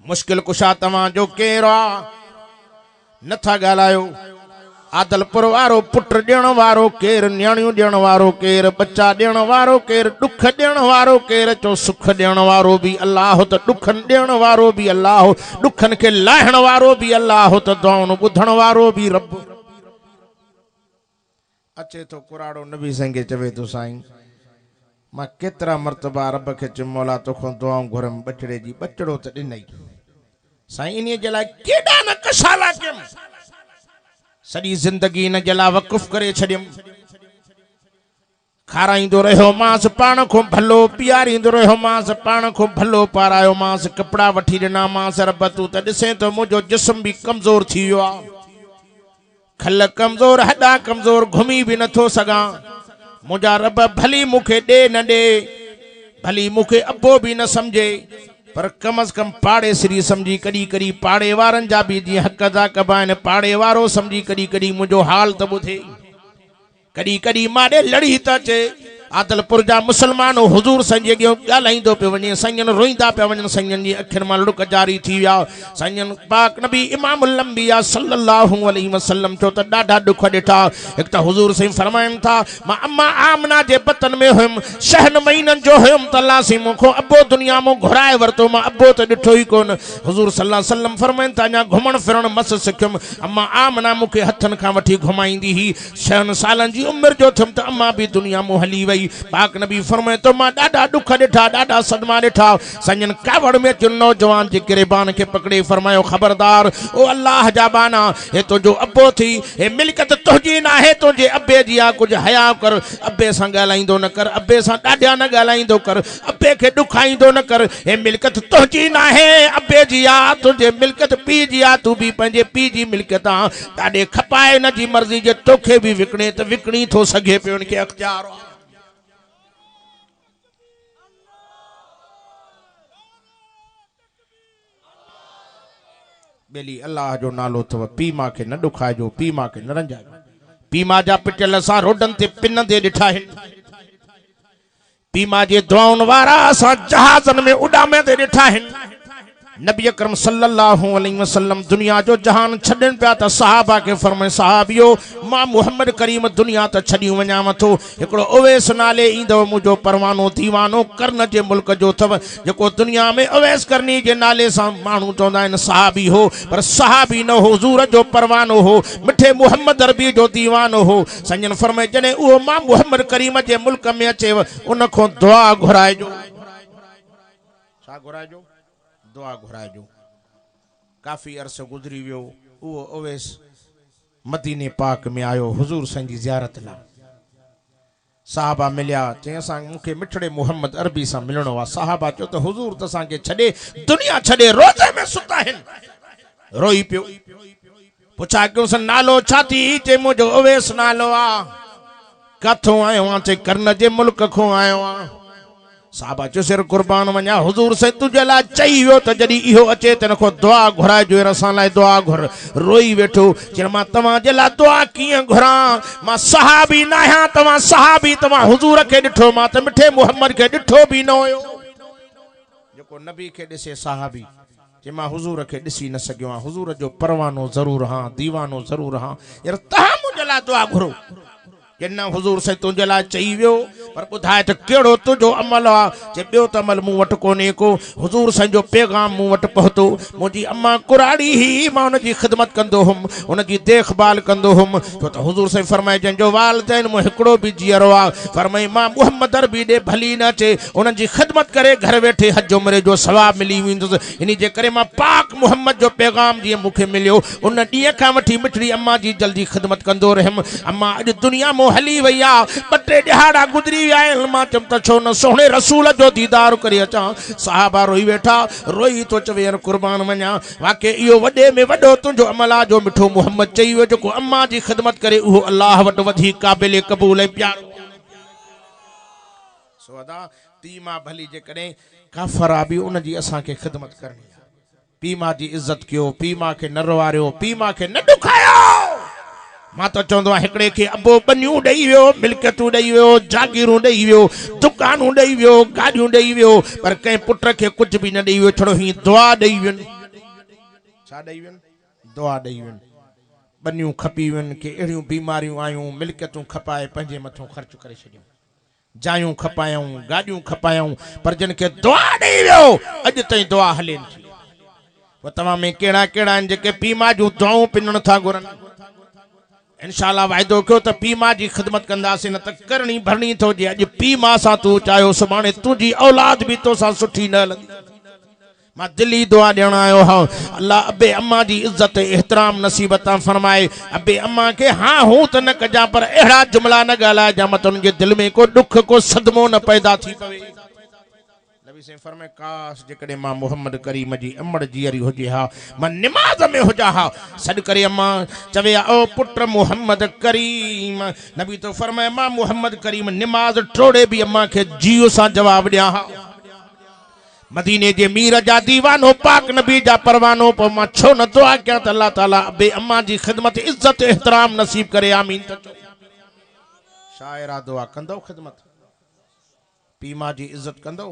मुश्किल कुशा तव्हांजो केरु आहे नथा ॻाल्हायो आदलपुर वारो पुट ॾियण वारो केरु न्याणियूं ॾियण वारो केरु बच्चा ॾियण वारो केरु ॾुख ॾियण वारो केरु चो सुख ॾियण वारो बि अल्लाह त ॾुखनि ॾियण वारो बि अल्लाह ॾुखनि खे लाहिण वारो बि अल्लाह त दुआऊं ॿुधण वारो बि रब अचे तो कुराड़ो नबी साईं खे चवे थो साईं मां केतिरा मर्तबा रब खे चयो मौला तोखां दुआऊं घुरम बचड़े जी बचड़ो त ॾिनई साईं इन जे लाइ केॾा न कशाला कयमि सॼी ज़िंदगी इन जे लाइ वक़ुफ़ करे छॾियमि खाराईंदो रहियो मांसि पाण खां भलो पीआरींदो रहियो मांसि पाण खां भलो पारायो मांसि कपिड़ा वठी ॾिना मांसि रब तूं त ॾिसे थो मुंहिंजो जिस्म बि कमज़ोर थी वियो आहे खल कमज़ोर हॾा कमज़ोर घुमी बि नथो सघां मुंहिंजा रब भली मूंखे ॾे न ॾे भली मूंखे अबो बि न सम्झे पर कम अज कम पाड़े सिरी समझी कॾहिं कॾहिं पाड़े वारनि जा बि जीअं हक़ जा कबा आहिनि पाड़े वारो समझी कॾहिं कॾहिं मुंहिंजो हाल त ॿुधे कॾहिं कॾहिं माॾे लड़ी त अचे आदलपुर जा मुसलमान हुजूर संजय अॻियां ॻाल्हाईंदो पियो वञे संजन रोईंदा पिया वञनि संजन जी अखियुनि मां लुक जारी थी विया संजन पाक नबी इमामुल अंबिया सल्लल्लाहु अलैहि वसल्लम चो त ॾाढा ॾुख ॾिठा हिकु त हुजूर साईं फरमाइनि था मां अम्मा आमना जे बतन में हुयुमि 6 महीननि जो हुयुमि त अल्लाह साईं मूंखो अबो दुनिया मां घुराए वरितो मां अबो त ॾिठो ई कोन हुजूर सल्लल्लाहु अलैहि वसल्लम फरमाइनि था अञा घुमण फिरण मस सिखियुमि अम्मा आमना मूंखे हथनि खां वठी घुमाईंदी हुई 6 सालनि जी उमिरि जो थियुमि त अम्मा बि दुनिया मां हली वई पाक नबी फरमाए तो मां ॾाढा ॾुख ॾिठा ॾाढा सदमा ॾिठा संजन कावड़ में अची नौजवान जे गिरेबान खे पकड़े फरमायो ख़बरदार ओ अल्लाह जा बाना हे तुंहिंजो अबो थी हे मिल्कियत तुंहिंजी न आहे तुंहिंजे अबे जी आहे कुझु हया कर अबे सां ॻाल्हाईंदो न कर अबे सां ॾाढा न ॻाल्हाईंदो कर अबे खे ॾुखाईंदो न कर हे मिल्कियत तुंहिंजी न आहे अबे जी आहे तुंहिंजे मिल्कियत पीउ जी आहे तूं बि पंहिंजे पीउ जी मिल्कियत आहे ॾाढे खपाए न जी मर्ज़ी जे तोखे बि विकिणे त विकिणी थो सघे पियो उनखे अख़्तियार आहे बेली अल्लाह जो नालो अथव पीउ मां खे न ॾुखाइजो पीउ मां खे न रंजाइजो पीउ मां जा पिटियल असां रोडनि ते पिन ते ॾिठा आहिनि पीउ मां जे दुआउनि वारा असां जहाज़नि में उॾामे ते ॾिठा आहिनि नबी अकरम सल्लल्लाहु अलैहि वसल्लम दुनिया जो जहान छॾनि पिया त सहाबा खे फरमाए सहाबियो मां मुहम्मद करीम दुनिया त छॾी वञां थो हिकिड़ो उवैस नाले ईंदव मुंहिंजो परवानो दीवानो कर्ण जे मुल्क जो अथव जेको दुनिया में उवैस करनी जे नाले सां माण्हू चवंदा आहिनि सहाबी हो पर सहाबी न हो हुज़ूर जो परवानो हो मिठे मुहम्मद अरबी जो दीवानो हो संजन फरमाए जॾहिं उहो मां मुहम्मद करीम जे मुल्क में अचेव उन खां दुआ घुराइजो छा घुराइजो दुआ घुराइजो काफ़ी अरसो गुज़री वियो उहो उवैस मदीने पाक में आयो हुजूर साईं जी ज़ियारत लाइ साहबा मिलिया चई असां मूंखे मिठड़े मुहम्मद अरबी सां मिलणो आहे साहबा चयो त हुजूर त असांखे छॾे दुनिया छॾे रोज़े में सुता आहिनि रोई पियो पुछा कयोसि नालो छा थी चई मुंहिंजो उवैस नालो आहे किथां आयो आहे चई कर्ण जे मुल्क खां आयो आहे साहबा चयो सिर कुर्बान वञा हुजूर से तुझे लाइ चई वियो त जॾहिं इहो अचे त हिनखो दुआ घुराइजो असां लाइ दुआ घुर रोई वेठो चयो मां तव्हांजे लाइ दुआ कीअं घुरां मां सहाबी न आहियां तव्हां सहाबी तव्हां हुजूर खे ॾिठो मां त मिठे मुहम्मद खे ॾिठो बि न हुयो जेको नबी खे ॾिसे सहाबी जे मां हुजूर खे ॾिसी न सघियो आहियां हुजूर जो परवानो ज़रूर हां दीवानो ज़रूर हां यार तव्हां मुंहिंजे लाइ दुआ घुरो कि न हुजूर से तुझे लाइ चई वियो पर ॿुधाए त कहिड़ो तुंहिंजो अमल आहे जे ॿियो त अमल मूं वटि कोन्हे को हुजूर साईं जो पैगाम मूं वटि पहुतो मुंहिंजी अम्मा कुराड़ी ही मां हुनजी ख़िदमत कंदो हुउमि हुनजी देखभाल कंदो हुउमि छो त हुजूर साईं फरमाए जंहिंजो वालिदैन मूं हिकिड़ो बि जीअरो आहे फरमाई मां मुहम्मद अरबी ॾे भली न अचे उन्हनि जी ख़िदमत करे घर वेठे हज उमिरे जो सवाब मिली वेंदुसि इन जे करे मां पाक मुहम्मद जो पैगाम जीअं मूंखे मिलियो उन ॾींहं खां वठी मिठड़ी अम्मा जी जल्दी ख़िदमत कंदो रहियुमि अम्मा अॼु दुनिया मां हली वई आहे ॿ टे ॾिहाड़ा गुज़री विया आहिनि मां चयमि त छो न सुहिणे रसूल जो दीदार करे अचां साहबा रोई वेठा रोई तो चवे यार कुर्बान वञा वाकई इहो वॾे में वॾो तुंहिंजो अमल आहे जो मिठो मुहम्मद चई वियो जेको अम्मा जी ख़िदमत करे उहो अल्लाह वटि वधीक क़ाबिल क़बूल ऐं प्यारो सो अदा पीउ मां भली जेकॾहिं काफ़र आहे बि उनजी असांखे ख़िदमत करणी आहे पीउ मां जी इज़त कयो पीउ मां खे न रवारियो पीउ मां खे न ॾुखायो मां त चवंदो आहियां हिकिड़े खे अबो बनियूं ॾेई वियो मिल्कियतूं ॾेई वियो जागीरूं ॾेई वियो दुकानूं ॾेई वियो गाॾियूं ॾेई वियो पर कंहिं पुट खे कुझु बि न ॾेई वियो छड़ो हीअं दुआ ॾेई वियुनि छा ॾेई वियुनि दुआ ॾेई वियुनि बनियूं खपी वियुनि की अहिड़ियूं बीमारियूं आयूं मिल्कियतूं खपाए पंहिंजे मथां ख़र्च करे छॾियूं जायूं खपायूं गाॾियूं खपायूं पर जिन खे दुआ ॾेई वियो अॼु ताईं दुआ हलेनि थी पोइ तव्हां में कहिड़ा कहिड़ा आहिनि जेके पीउ मां जूं दुआऊं पिनण था घुरनि इंशाअल्लाह वाइदो कयो त पीउ मां जी ख़िदमत कंदासीं न त करणी भरणी थो जे अॼु पीउ मां सां तूं चाहियो सुभाणे तुंहिंजी औलाद बि तोसां सुठी न हलंदी मां दिली दुआ ॾियण आयो हा अल्लाह अबे अम्मा जी इज़त एहतराम नसीबत फरमाए अबे अम्मा के हाँ हूं त न कजा पर अहिड़ा जुमला न ॻाल्हाइजा मत उनजे दिलि में को दुख को सदमो न पैदा थी पवे नबी साईं फरमाए काश जेकॾहिं मां मुहम्मद करीम जी अमड़ जीअरी हुजे हा मां निमाज़ में हुजा हा सॾु करे अम्मा चवे ओ पुट मुहम्मद करीम नबी तो फरमाए मां मुहम्मद करीम निमाज़ टोड़े बि अम्मा खे जीअ सां जवाब ॾियां हा मदीने जे मीर जा दीवानो पाक नबी जा परवानो पर मां छो न दुआ कयां त अल्लाह ताला अबे अम्मा जी खिदमत इज्जत एहतराम नसीब करे आमीन त चो शायरा दुआ कंदो खिदमत पीमा जी इज्जत कंदो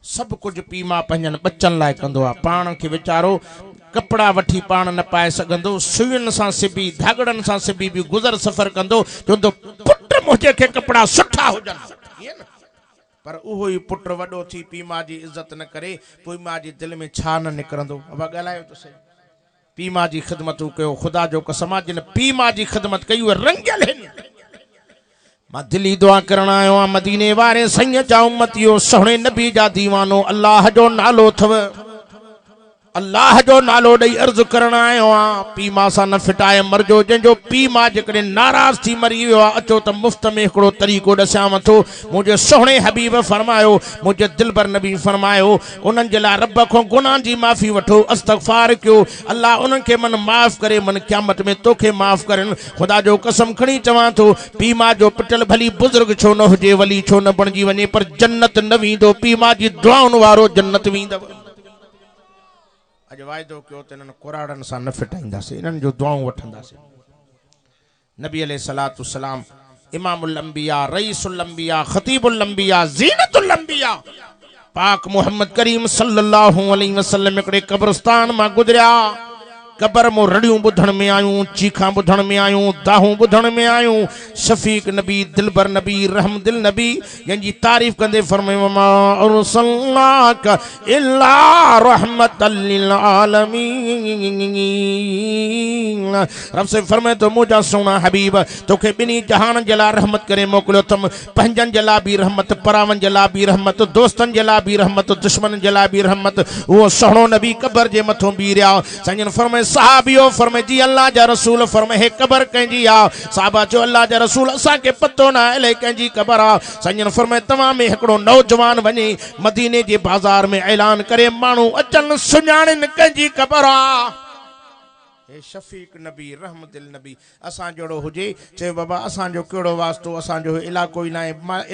सब कुछ पीमा पंजन बच्चन लाए कंदो आ पाण के विचारो कपड़ा वठी पाण न पाए सघंदो सुयन सां सिबी धागड़न सां सिबी भी गुजर सफर कंदो चवंदो पुट मुझे के कपड़ा सुठा हुजन पर उहो ही पुट वडो थी पीमा जी इज्जत न करे पीमा जी दिल में छा न निकरंदो अब गलायो तो सही पीमा जी खिदमत कयो खुदा जो कसम जिन पीमा जी खिदमत कई रंगल हैं मां दिली दुआ करण आयो आ मदीने वारे सैय जा उम्मतियो सोहणे नबी जा दीवानो अल्लाह जो नालो थव अल्लाह जो नालो दई अर्ज करण आयो आ पीमा सा न फिटाए मरजो जंजो पीमा जेकरे नाराज थी मरी वियो आ अचो त मुफ्त में एकड़ो तरीको दस्यां थो मुझे सोहणे हबीब फरमायो मुझे दिलबर नबी फरमायो उनन जे ला रब को गुनाह जी माफी वठो इस्तगफार कयो अल्लाह उनन के मन माफ करे मन क़यामत में तोखे माफ करन खुदा जो कसम खणी चवां थो पीमा जो पिटल भली बुजुर्ग छो न हुजे वली छो न बणजी वने पर जन्नत न वींदो पीमा जी दुआउन वारो जन्नत वींदव अज वायदो कयो त इन्हनि कुराड़न सां न फिटाईंदासीं इन्हनि जो दुआऊं वठंदासीं नबी अलैहिस्सलातु वस्सलाम इमामुल अंबिया रईसुल अंबिया खतीबुल अंबिया ज़ीनतुल अंबिया पाक मोहम्मद करीम सल्लल्लाहु अलैहि वसल्लम एकड़े कब्रिस्तान मां गुजरिया कबर मो रड़ियों बुधण में आयूं चीखा बुधण में आयूं दाहूं बुधण में आयूं शफीक नबी दिलबर नबी रहम दिल नबी जंजी तारीफ कंदे फरमायो मा अरसलनाक इल्ला रहमतल लिल आलमीन रब से फरमाए तो मुझा सोना हबीब तोखे बिनी जहान जला रहमत करे मोकलियो तम पंजन जला भी रहमत परावन जला भी रहमत दोस्तन जला भी रहमत दुश्मन जला भी रहमत वो सोहणो नबी कबर जे मथो बीरिया संजन फरमाए सहाबियो फरमाए जी अल्लाह जा रसूल फरमाए हे कबर कंजी आ साहबा जो अल्लाह जा रसूल असा के पतो ना है कंजी कबर आ संजन फरमाए तवा में एकड़ो नौजवान वने मदीने जे बाजार में ऐलान करे मानू अचन सुजाणन कंजी कबर आ हे शफीक नबी रहम दिल नबी असा जोड़ो हुजे चे बाबा असा जो केड़ो वास्तो असा जो इलाको ही ना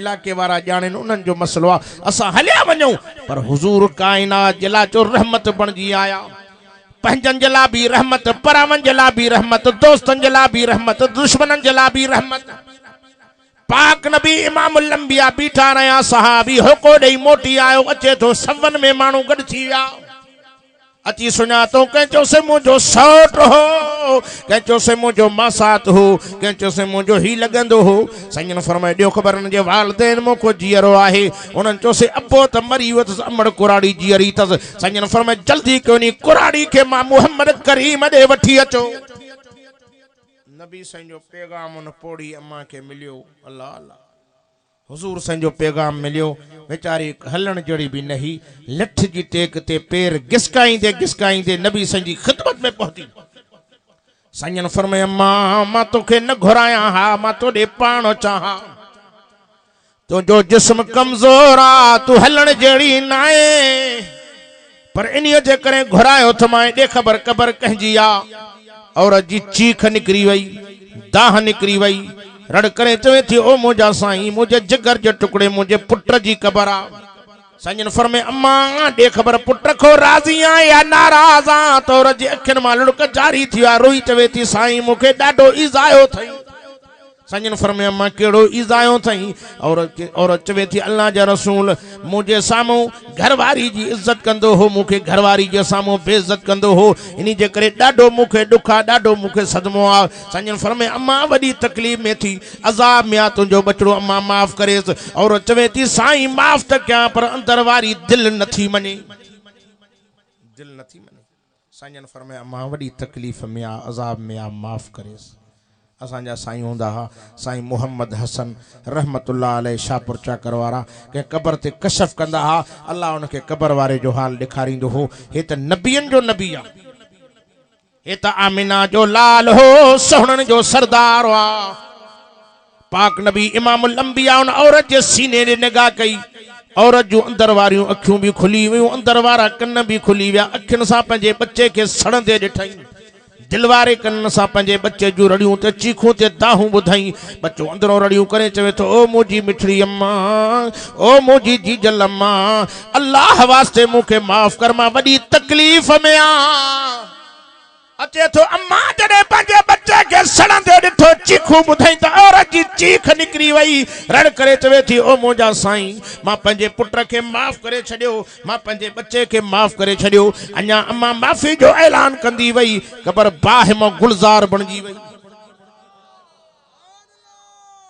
इलाके वाला जाने उनन जो मसलो आ असा हलिया वणो पर हुजूर कायनात जला जो रहमत बनजी आया पंजन जला भी रहमत परावन जला भी रहमत दोस्तन जला भी रहमत दुश्मनन जला भी रहमत पाक नबी इमामुल अंबिया बीठा रहा सहाबी होको दई मोटी आयो अचे तो सवन में मानू गड थी विया अची सुना तो कंचो से मुझो सौट हो कंचो से मुझो मासात हो कंचो से मुझो ही लगंदो हो संजन फरमाए दियो खबर न जे वालदेन मोको जियरो आहे उनन चो से अब्बो त मरी वत अमड़ कुराड़ी जियरी तस संजन फरमाए जल्दी कोनी कुराड़ी के मां मोहम्मद करीम दे वठी अचो नबी संजो पैगाम उन पोड़ी अम्मा के मिलियो अल्लाह अल्लाह हुजूर संजो पैगाम मिलियो बेचारी हलन जड़ी भी नहीं लठ जी टेक ते पैर गिसकाईंदे नबी संजी खिदमत में पहुंची संजन फरमाए अम्मा मां तोखे न घुराया हा मां तोड़े पाण चाहा तो जो जिस्म कमजोर आ तू हलन जड़ी नाए पर इनियो जे करे घुरायो थ मां दे खबर कबर कहजी आ और जी चीख निकरी वई दाह निकरी वई रड़ करे चवे थी ओ मुझा साईं मुझे जिगर जे टुकड़े मुझे पुत्र जी कबर आ संजन फरमाए अम्मा दे खबर पुत्र को राजी आ या नाराज आ तो रज अखिन मां लुड़क जारी थी आ रोई चवे थी साईं मुखे डाडो इजायो थई संजन फरमाए अम्मा केड़ो इजायो थई और चवे थी अल्लाह जा रसूल मुझे सामू घरवारी जी इज्जत कंदो हो मुखे घरवारी जे सामू बेइज्जत कंदो हो इनी जे करे डाडो मुखे दुखा डाडो मुखे सदमो आ संजन फरमाए अम्मा वडी तकलीफ में थी अजाब में आ तुझो बचड़ो अम्मा माफ करेस और चवे थी साईं माफ त क्या पर अंदर वारी दिल नथी मने संजन फरमाए अम्मा वडी तकलीफ में आ अजाब में आ माफ करेस असांजा साईं हूंदा हा साईं मोहम्मद हसन रहमतुल्लाह अलैह शाहपुर चाकर वारा के कबर ते कशफ कंदा हा अल्लाह उनके कबर वारे जो हाल ॾेखारींदो हो हे त नबियन जो नबी आ हे त आमिना जो लाल हो सोहणन जो सरदार आ पाक नबी इमामुल अंबिया उन औरत जे सीने ने निगाह कई औरत जो अंदर वारियूं अखियूं भी खुली वियूं अंदर वारा कन भी खुली विया अखियुनि सां पंहिंजे बच्चे के सड़ंदे ॾिठई दिलवारे कन सां पंहिंजे बच्चे जूं रड़ियूं ते चीखूं ते दाहूं ॿुधाई। बच्चो अंदरों रड़ियूं करे चवे थो ओ मुंहिंजी मिठड़ी अम्मा, ओ मुंहिंजी जीजल अम्मा, अल्लाह वास्ते मूंखे माफ़ कर, मां वॾी तकलीफ़ में आहियां। अचे थो अम्मा जॾहिं पंहिंजे बच्चे खे सड़ंदे ॾिठो चीखूं ॿुधाई त औरत जी चीख निकिरी वई। रड़ करे चवे थी ओ मुंहिंजा साईं, मां पंहिंजे पुट खे माफ़ करे छॾियो, मां पंहिंजे बच्चे खे माफ़ करे छॾियो। अञा अम्मा माफ़ी जो ऐलान कंदी वई, ख़बर बाहि मां गुलज़ार बणिजी वई।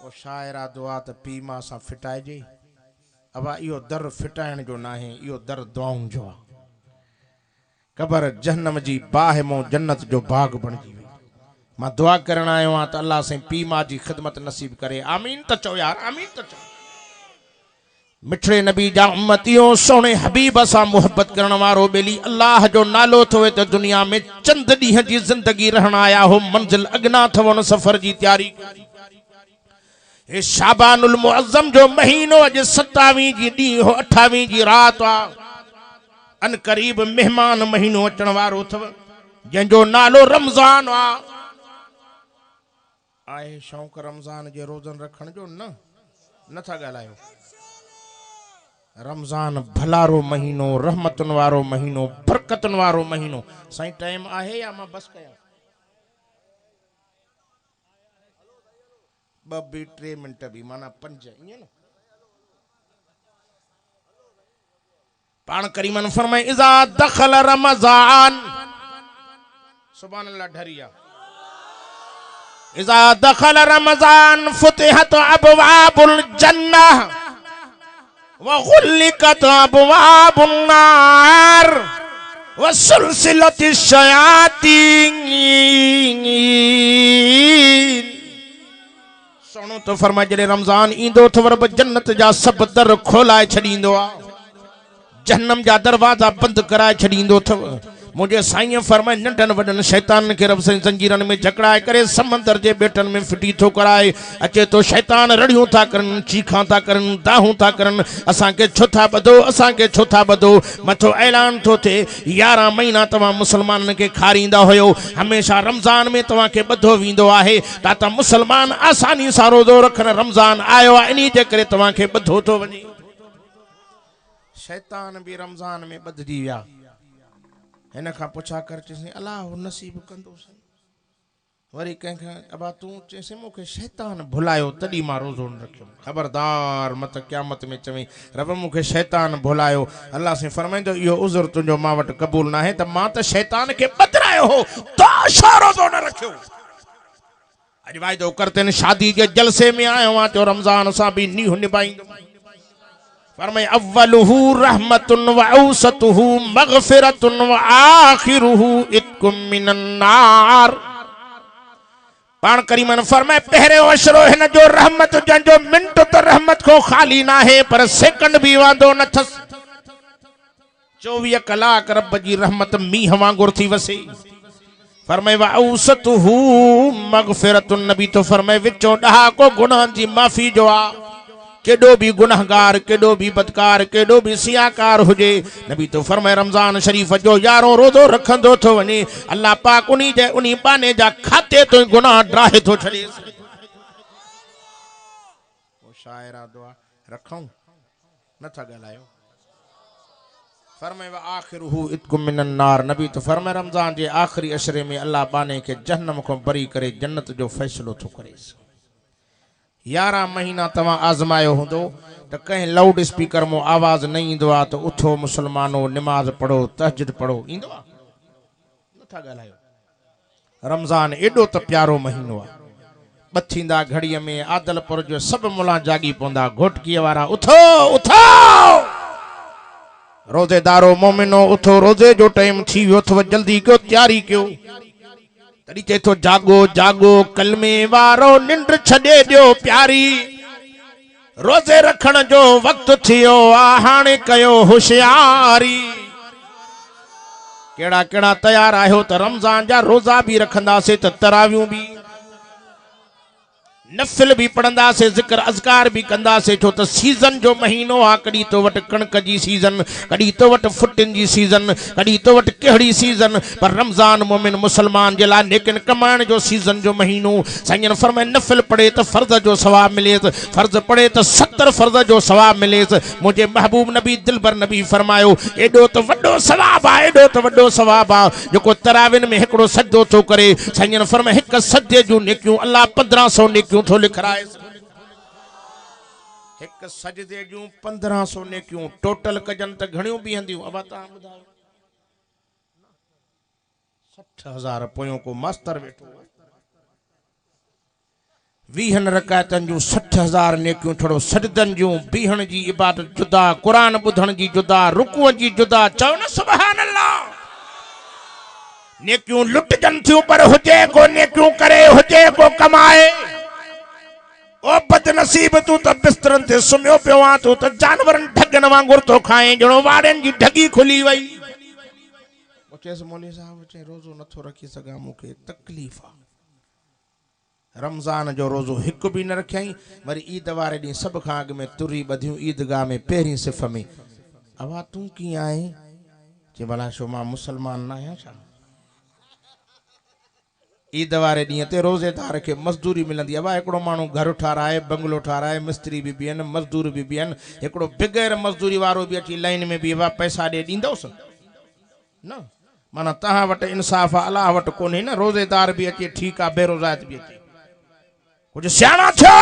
पोइ शाइरा दुआ त पीउ मां सां फिटाइजे। अबा इहो दर फिटाइण जो न आहे, इहो दर दुआउनि जो आहे। ख़बर जहन्नम जी बाहि मां जन्नत जो बाग बणिजी वई। मां दुआ करण आयो आहियां त अल्लाह साईं पीउ मां जी ख़िदमत नसीब करे। आमीन त चओ यार, आमीन त चओ। मिठड़े नबी जा उम्मतियों, सोने हबीब सां मोहब्बत करण वारो बेली अल्लाह जो नालो थोए त दुनिया में चंद ॾींहं जी ज़िंदगी रहण आया हो। मंजिल अगना अथव, उन सफ़र जी तैयारी। हे शाबानुल मुअज़्ज़म जो महीनो अॼु 27 जी ॾींहुं हो, 28 जी रात आहे। अन करीब मेहमान महीनो अचण वारो अथव, जंहिंजो नालो रमज़ान आहे। शौक़ रमज़ान जे रोज़न रखण जो नथा ॻाल्हायो। रमज़ान भलारो महीनो, रहमतुनि वारो महीनो, बरकतुनि वारो महीनो। साईं टाइम आहे या मां बस कयां? 2-3 मिंट भी, माना 5 ईअं न। पाण करीमन फरमाए इज़ा दखल रमज़ान, सुभान अल्लाह ढरिया, इज़ा दखल रमज़ान फुतिहत अबवाबुल जन्नह व गुल्लिकत अबवाबुन नार व सुलसिलतिश शयातीन। सुनो तो फरमाए जॾहिं रमज़ान ईंदो त रब जन्नत जा सभु दर खोलाए छॾींदो आहे, जहन्नम जा दरवाजा बंद कराए छॾींदो अथव। मुंहिंजे साईं फरमाए नंढनि वॾनि शैतान खे रब साईं जंजीरनि में जकड़ाए करे समंदर जे बेटनि में फिटी थो कराए। अचे तो शैतान रड़ियूं था करनि, चीखां था करनि, दाहूं था करनि, असांखे छो था ॿधो, असांखे छो था ॿधो। मथो ऐलान थो थिए 11 महीना तव्हां मुसलमाननि खे खारींदा हुयो, हमेशह रमज़ान में तव्हांखे ॿधो वेंदो आहे। त मुसलमान आसानी सां रोज़ो रखनि, रमज़ान आयो आहे इन जे करे तव्हांखे ॿधो थो वञे। शैतान भी रमज़ान में ॿधजी विया। हिन खां पुछा कर चइसि अलाह नसीब कंदोसीं। वरी कंहिंखां अबा तूं चइसि मूंखे शैतान भुलायो तॾहिं मां रोज़ो न रखियो। ख़बरदार मत क़यामत में चवई रब मूंखे शैतान भुलायो। अल्लाह से फरमाईंदो इहो उज़ुर तुंहिंजो मां वटि क़बूल न आहे त मां त शैतान खे ॿधायो हो, तो छो रोज़ो न रखियो। अॼु वाइदो करतनि शादी जे जलसे में आयो आहियां, तो रमज़ान सां बि नींहुं निभाईंदो। फरमाए अव्वलुहु रहमतुन व औसतुहु मग़फ़िरतुन व आखिरुहु इत्कुम मिनन नार। पाण करीमन फरमाए पहिरियों अशरो हिन जो रहमत, जंहिंजो मिंट त रहमत को खाली ना है, पर सेकंड भी वांदो न थस। 24 कलाक रब जी रहमत मींहं वांगुर थी वसे। फरमाए व औसतुहु मग़फ़िरतुन, नबी तो फरमाए विचों ॾहाको गुनाह जी माफ़ी जो आ। केडो भी गुनाहगार, केडो भी बदकार, केडो भी सियाकार हुजे, नबी तो फरमाए रमज़ान शरीफ जो 11 रोज़ो रखंदो थो वञे, अल्लाह पाक उन्हीं जे उन्हीं बाने जा खाते तो गुनाह ड्राहे थो छॾे। वो शाइरा दुआ रखूं नथा ॻाल्हायो। फरमाए व आखिरुहु इत्कुम मिनन नार, नबी तो फरमाए रमज़ान जे आखिरी अशरे में अल्लाह बाने के जहन्नम को बरी करे जन्नत जो फैसलो थो करे। 11 महीना तव्हां आज़मायो हूंदो त कंहिं लाउड स्पीकर में आवाज़ न ईंदो आहे त उथो मुसलमानो निमाज़ पढ़ो, तहज्जुद पढ़ो, ईंदो आहे नथा ॻाल्हायो। रमज़ान एॾो त प्यारो महीनो आहे। ॿथींदा घड़ीअ में आदलपुर जो सभु मुला जागी पवंदा, घोटकीअ वारा उथो उथो, रोज़ेदारो मोमिनो उथो, रोज़े जो टाइम थी वियो अथव, जल्दी कयो, तैयारी कयो। तॾहिं चए थो जागो जागो कलमे वारो निंड छॾे ॾियो प्यारी, रोज़े रखण जो वक़्तु थियो आ, हाणे कयो होशियारी। केड़ा केड़ा तैयार आहियो त रमज़ान जा रोज़ा भी रखंदासीं त तरावियूं भी। नफिल भी पढ़ंदा से जिक्र अज़कार भी कंदा से छो तो सीजन जो महीनो आ कड़ी तो वट कणक जी सीजन कड़ी तो वट फुटिन जी सीजन कड़ी तो वट केहड़ी सीजन पर रमजान मोमिन मुसलमान जे ला लेकिन कमाण जो सीजन जो महीनो साईं फरमाए नफिल पढ़े तो फर्ज जो सवाब मिले फर्ज पढ़े तो 70 फर्ज जो सवाब मिले मुझे महबूब नबी दिलबर नबी फरमायो एडो तो वड्डो सवाब आ एडो तो वड्डो सवाब आ जो तराविन में एकड़ो सजदो तो करे साईं फरमाए एक सजदे जो नेकियूं अल्लाह 1500 नेकियूं तो लिखराए एक सजदे जूं 1500 नेकियूं टोटल कजन त घणियों बीहंदियूं अब ता बुधायो 60,000 पोयों को मास्टर वेठो 20 रकातन जूं 60,000 नेकियूं थोड़ो सजदन जूं बीहण जी इबादत जुदा कुरान बुधण जी जुदा रुकुअ जी जुदा चओ न सुभान अल्लाह नेकियूं लुटजन थियूं पर हुजे को नेकियूं करे हुजे को कमाए ओ बदनसीब तू तो बिस्तरन ते सुम्यो पियो आ तू तो जानवरन ठगन वांगुर तो खाए जणो वारन जी ढगी खुली वई चेस मौलवी साहब चे रोजो नथो रखी सगा मुके तकलीफ आ रमजान जो रोजो हिक भी न रखई वरी ईद वारे दी सब खां अग में तुरी बधियूं ईदगाह में पहिरी सिफ में अवा तू की आए जे भला शो मां मुसलमान ना आया छा ईद वारे डी ते रोजेदार के मजदूरी मिलंदी अब एकड़ो मानू घर ठाराए बंगलो ठाराए मिस्त्री भी बियन मजदूर भी बियन एकड़ो बिगैर मजदूरी वारो भी अची लाइन में भी पैसा दे दींदोस न माना तहां वट इंसाफ अल्लाह वट कोने न रोजेदार भी अचे ठीक आ बेरोजात भी अचे कुछ सियाणा थो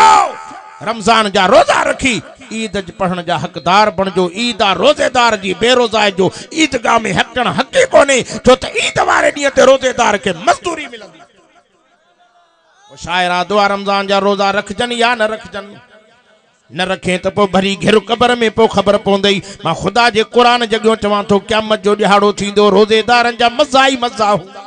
रमजान जा रोजा रखी ईद पढ़न जा हकदार बनजो ईद आ रोजेदार जी बेरोजा जो ईदगाह में हकन हकी कोने छो त ईद वारे डी ते रोजेदार के मजदूरी मिलंदी शायरा दुआ रमजान जा रोजा रखजन या न रखजन न रखे तो पो भरी घेर कबर में पो खबर पौंदई मां खुदा जे कुरान जगियो चवां तो क़यामत जो दिहाड़ो थींदो रोजेदारन जा मजा ही मजा हुंदा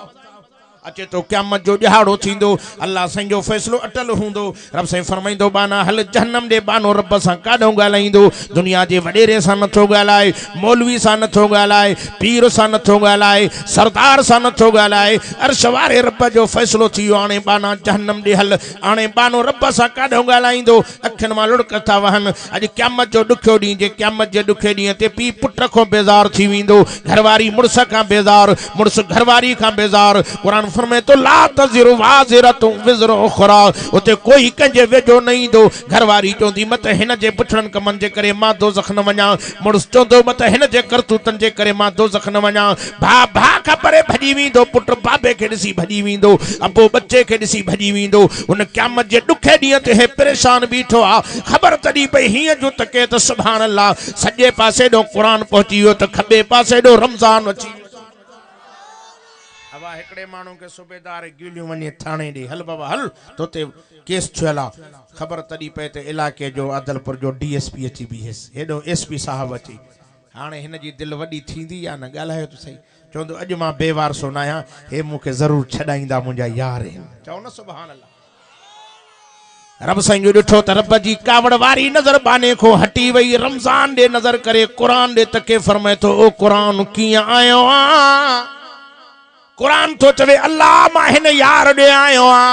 अचे तो क़यामत जो दिहाड़ो थींदो अल्लाह साईं जो फैसलो अटल हुंदो रब साईं फरमाइंदो बाना हल जहन्नम दे बानो रब सां काडो ॻाल्हाईंदो दुनिया जे वडेरे सां नथो ॻाल्हाए मौलवी सां नथो ॻाल्हाए पीर सां नथो ॻाल्हाए सरदार सां नथो ॻाल्हाए अर्श वारे रब जो फैसलो थियो हाणे बाना जहन्नम दे हल हाणे बानो रब सां काडो ॻाल्हाईंदो अखियुनि मां लुड़क था वहनि अॼु क़यामत जो ॾुखियो ॾींहुं जे क़यामत जे ॾुखे ॾींहं ते पीउ पुट खां बेज़ार थी वेंदो घरवारी मुड़ुस खां बेज़ार मुड़ुस घरवारी खां बेज़ार कुरान फरमाए तो ला तज़िरु वाज़िरतु विज़्र उख़रा उते कोई कंहिंजे वेझो न ईंदो घरवारी चवंदी मत हिन जे पुठड़नि कमनि जे करे मां दोज़ख न वञा मुड़ुस चवंदो मत हिन जे करतूतनि जे करे मां दोज़ख न वञा भाउ भाउ खां परे भॼी वेंदो पुटु बाबे खे ॾिसी भॼी वेंदो अबो बच्चे खे ॾिसी भॼी वेंदो उन क़यामत जे ॾुखे ॾींहं ते हे परेशान बीठो आहे ख़बर तॾहिं पई हीअं जो तके त सुभान अल्लाह सॼे पासे ॾों क़ुर पहुची वियो त खॿे पासे ॾों रमज़ान अची अब एकड़े मानू के सूबेदार गिलियूं वने थाने दी हल बाबा हल तोते केस छला खबर तडी पे ते इलाके जो आदलपुर जो डीएसपी अची बीएस हेडो एसपी साहब अची हाने हिन जी दिल वडी थींदी या न गालायो तो सही चोंदो अज मां बेवार सोनाया हे मुके जरूर छडाइंदा मुंजा यार चओ न सुभान अल्लाह रब साईं जो ॾिठो त रब जी कावड़ वारी नज़र बाने खो हटी वई रमज़ान दे नज़र करे कुरान दे तके फरमाए तो ओ कुरान कीअं आयो आ कुरान तो चवे अल्लाह मां हिन यार दे आयो आ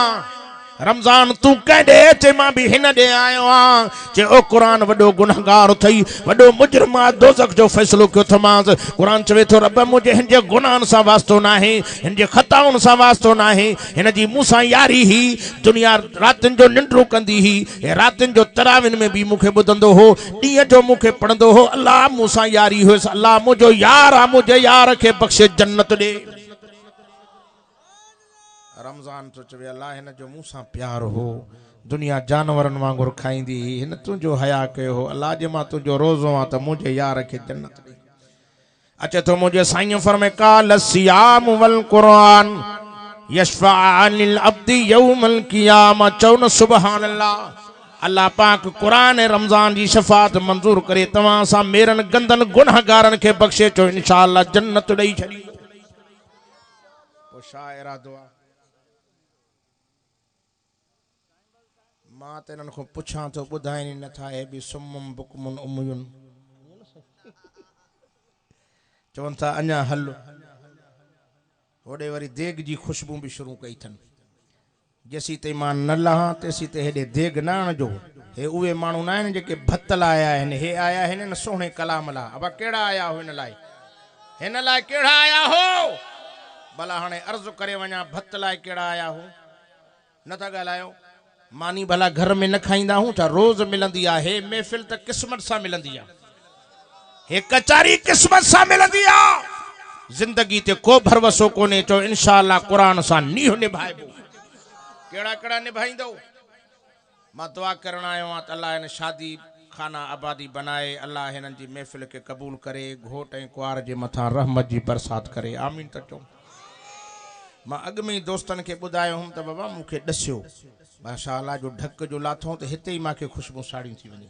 रमजान तू कदे चे मां भी हिन दे आयो आ चे ओ कुरान वडो गुनाहगार थई वडो मुजरम आ दोज़ख जो फैसलो क्यों थमास कुरान चवे तो रब मुझे हिन जे गुनाहन सा वास्तो ना है हिन जे खताउन सा वास्तो ना है हिन जी मूसा यारी ही दुनिया रातन जो निंड्रो कंदी ही रातन जो तराविन में भी मुखे बुदंदो हो डी जो मुखे पढ़ंदो हो अल्लाह मूसा यारी हो अल्लाह मुझो यार आ मुझे यार के बख्शे जन्नत दे रमजान तो चवे अल्लाह हिन जो मूसा प्यार हो दुनिया जानवरन वांगुर खाईंदी हिन तुझो हया कयो हो अल्लाह जे मां तुझो रोज़ो आ त मुझे यार के जन्नत दे अच्छा तो मुझे साईं फरमाए काल सियाम वल कुरान यशफाअन लिल अब्दी यौमल क़ियामा चौ न सुभान अल्लाह अल्लाह पाक कुरान रमजान जी शफात मंजूर करे तवां सा मेरन गंदन गुनाहगारन के बख्शे चो इंशाअल्लाह जन्नत ॾेई छड़ी ओ शायरा दुआ मां त इन्हनि खां पुछां तो ॿुधाइनि नथा हे बि सुम्मुम बुकमुन उमुयुन चवनि था अञा हल होॾे वरी देग जी खुशबू भी शुरू कई अथनि जेसी ते मां न लहां तेसी ते हेॾे देग न आणजो। हे उहे माण्हू न आहिनि जेके भत लाइ आया आहिनि, हे आया आहिनि न सोणे कलाम लाइ। अब कहिड़ा आया हो हिन लाइ कहिड़ा आया हो? भला हाणे अर्ज़ु करे वञा भत लाइ कहिड़ा आया हो? न था ॻाल्हायो। मानी भला घर में न खाईंदा हूं छा? रोज़ मिलंदी आहे। हे महफ़िल त क़िस्मत सां मिलंदी आहे, हे कचारी क़िस्मत सां मिलंदी आहे। ज़िंदगी ते को भरवसो कोन्हे। चो इंशाअल्लाह क़ुरान सां नीह निभाइबो। कहिड़ा कहिड़ा निभाईंदो? मां दुआ करण आयो आहियां त अल्लाह हिन शादी खाना आबादी बनाए, अल्लाह हिननि जी महफ़िल के क़बूल करे, घोट ऐं कुंवार जे मथां रहमत जी बरसात करे। आमीन त चओ। मां अॻु में ई दोस्तनि खे ॿुधायो हुउमि त बाबा मूंखे ॾसियो माशाअल्लाह जो ढक जो लाथो त हिते ई मूंखे ख़ुशबू साड़ी थी वञे।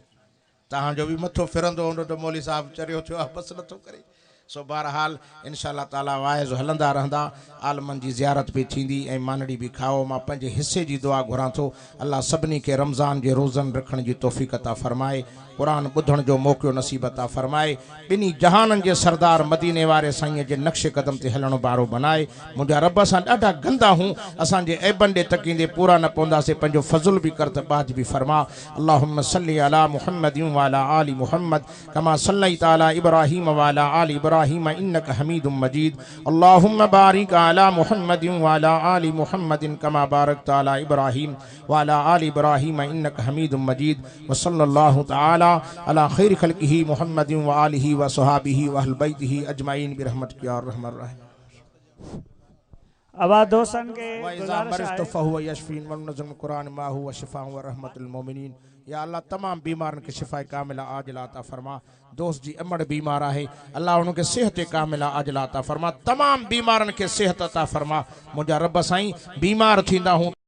तव्हांजो बि मथो फिरंदो हूंदो त मौली साहब चरियो थियो आहे, बसि नथो करे। सो बहरहाल इंशाअल्लाह ताला वाइज़ हलंदा रहंदा, आलमनि जी ज़ियारत बि थींदी ऐं मानड़ी बि खाओ। मां पंहिंजे हिसे जी दुआ घुरां थो, अल्लाह सभिनी खे रमज़ान जे रोज़नि रखण जी तौफ़ीक़ अता फ़रमाए, क़ुरान ॿुधण जो मौक़ो नसीब अता फ़रमाए, ॿिन्ही जहाननि जे सरदार मदीने वारे साईं जे नक्शे कदम ते हलण वारो बनाए। मुंहिंजा रब सां ॾाढा गंदा हूं, असांजे ऐबनि ॾे तकींदे पूरा न पवंदासीं। पंहिंजो फज़ुल बि कर त बाज बि फरमा। अल्लाहुम्मा सल्ली अला मुहम्मदिन व अला आलि मुहम्मद कमा सल्लैता अला इब्राहीम व अला आलि इब्राहीम इन्नका हमीदुम मजीद। अल्लाहुम्मा बारिक अला मुहम्मदिन व अला आलि मुहम्मदिन कमा बारकता अला इब्राहीम व अला आलि इब्राहीम इन्नका हमीदुम मजीद। व सल्लल्लाहु तआला अला खैर खल्किही मुहम्मदिन व आलिही व सहाबिही व अहल बैतिही अजमाइन बिरहमतिका या अर्हमर राहिमीन। अब दोस्तन के या अल्लाह तमाम बीमारन के शिफा कामिला आजिला अता फरमा। दोस्त जी अमड़ बीमार है, अल्लाह उनके सेहत कामिला आजिला अता फरमा। तमाम बीमारन के सेहत अता फरमा। मुझा रब साईं बीमार थींदा हूं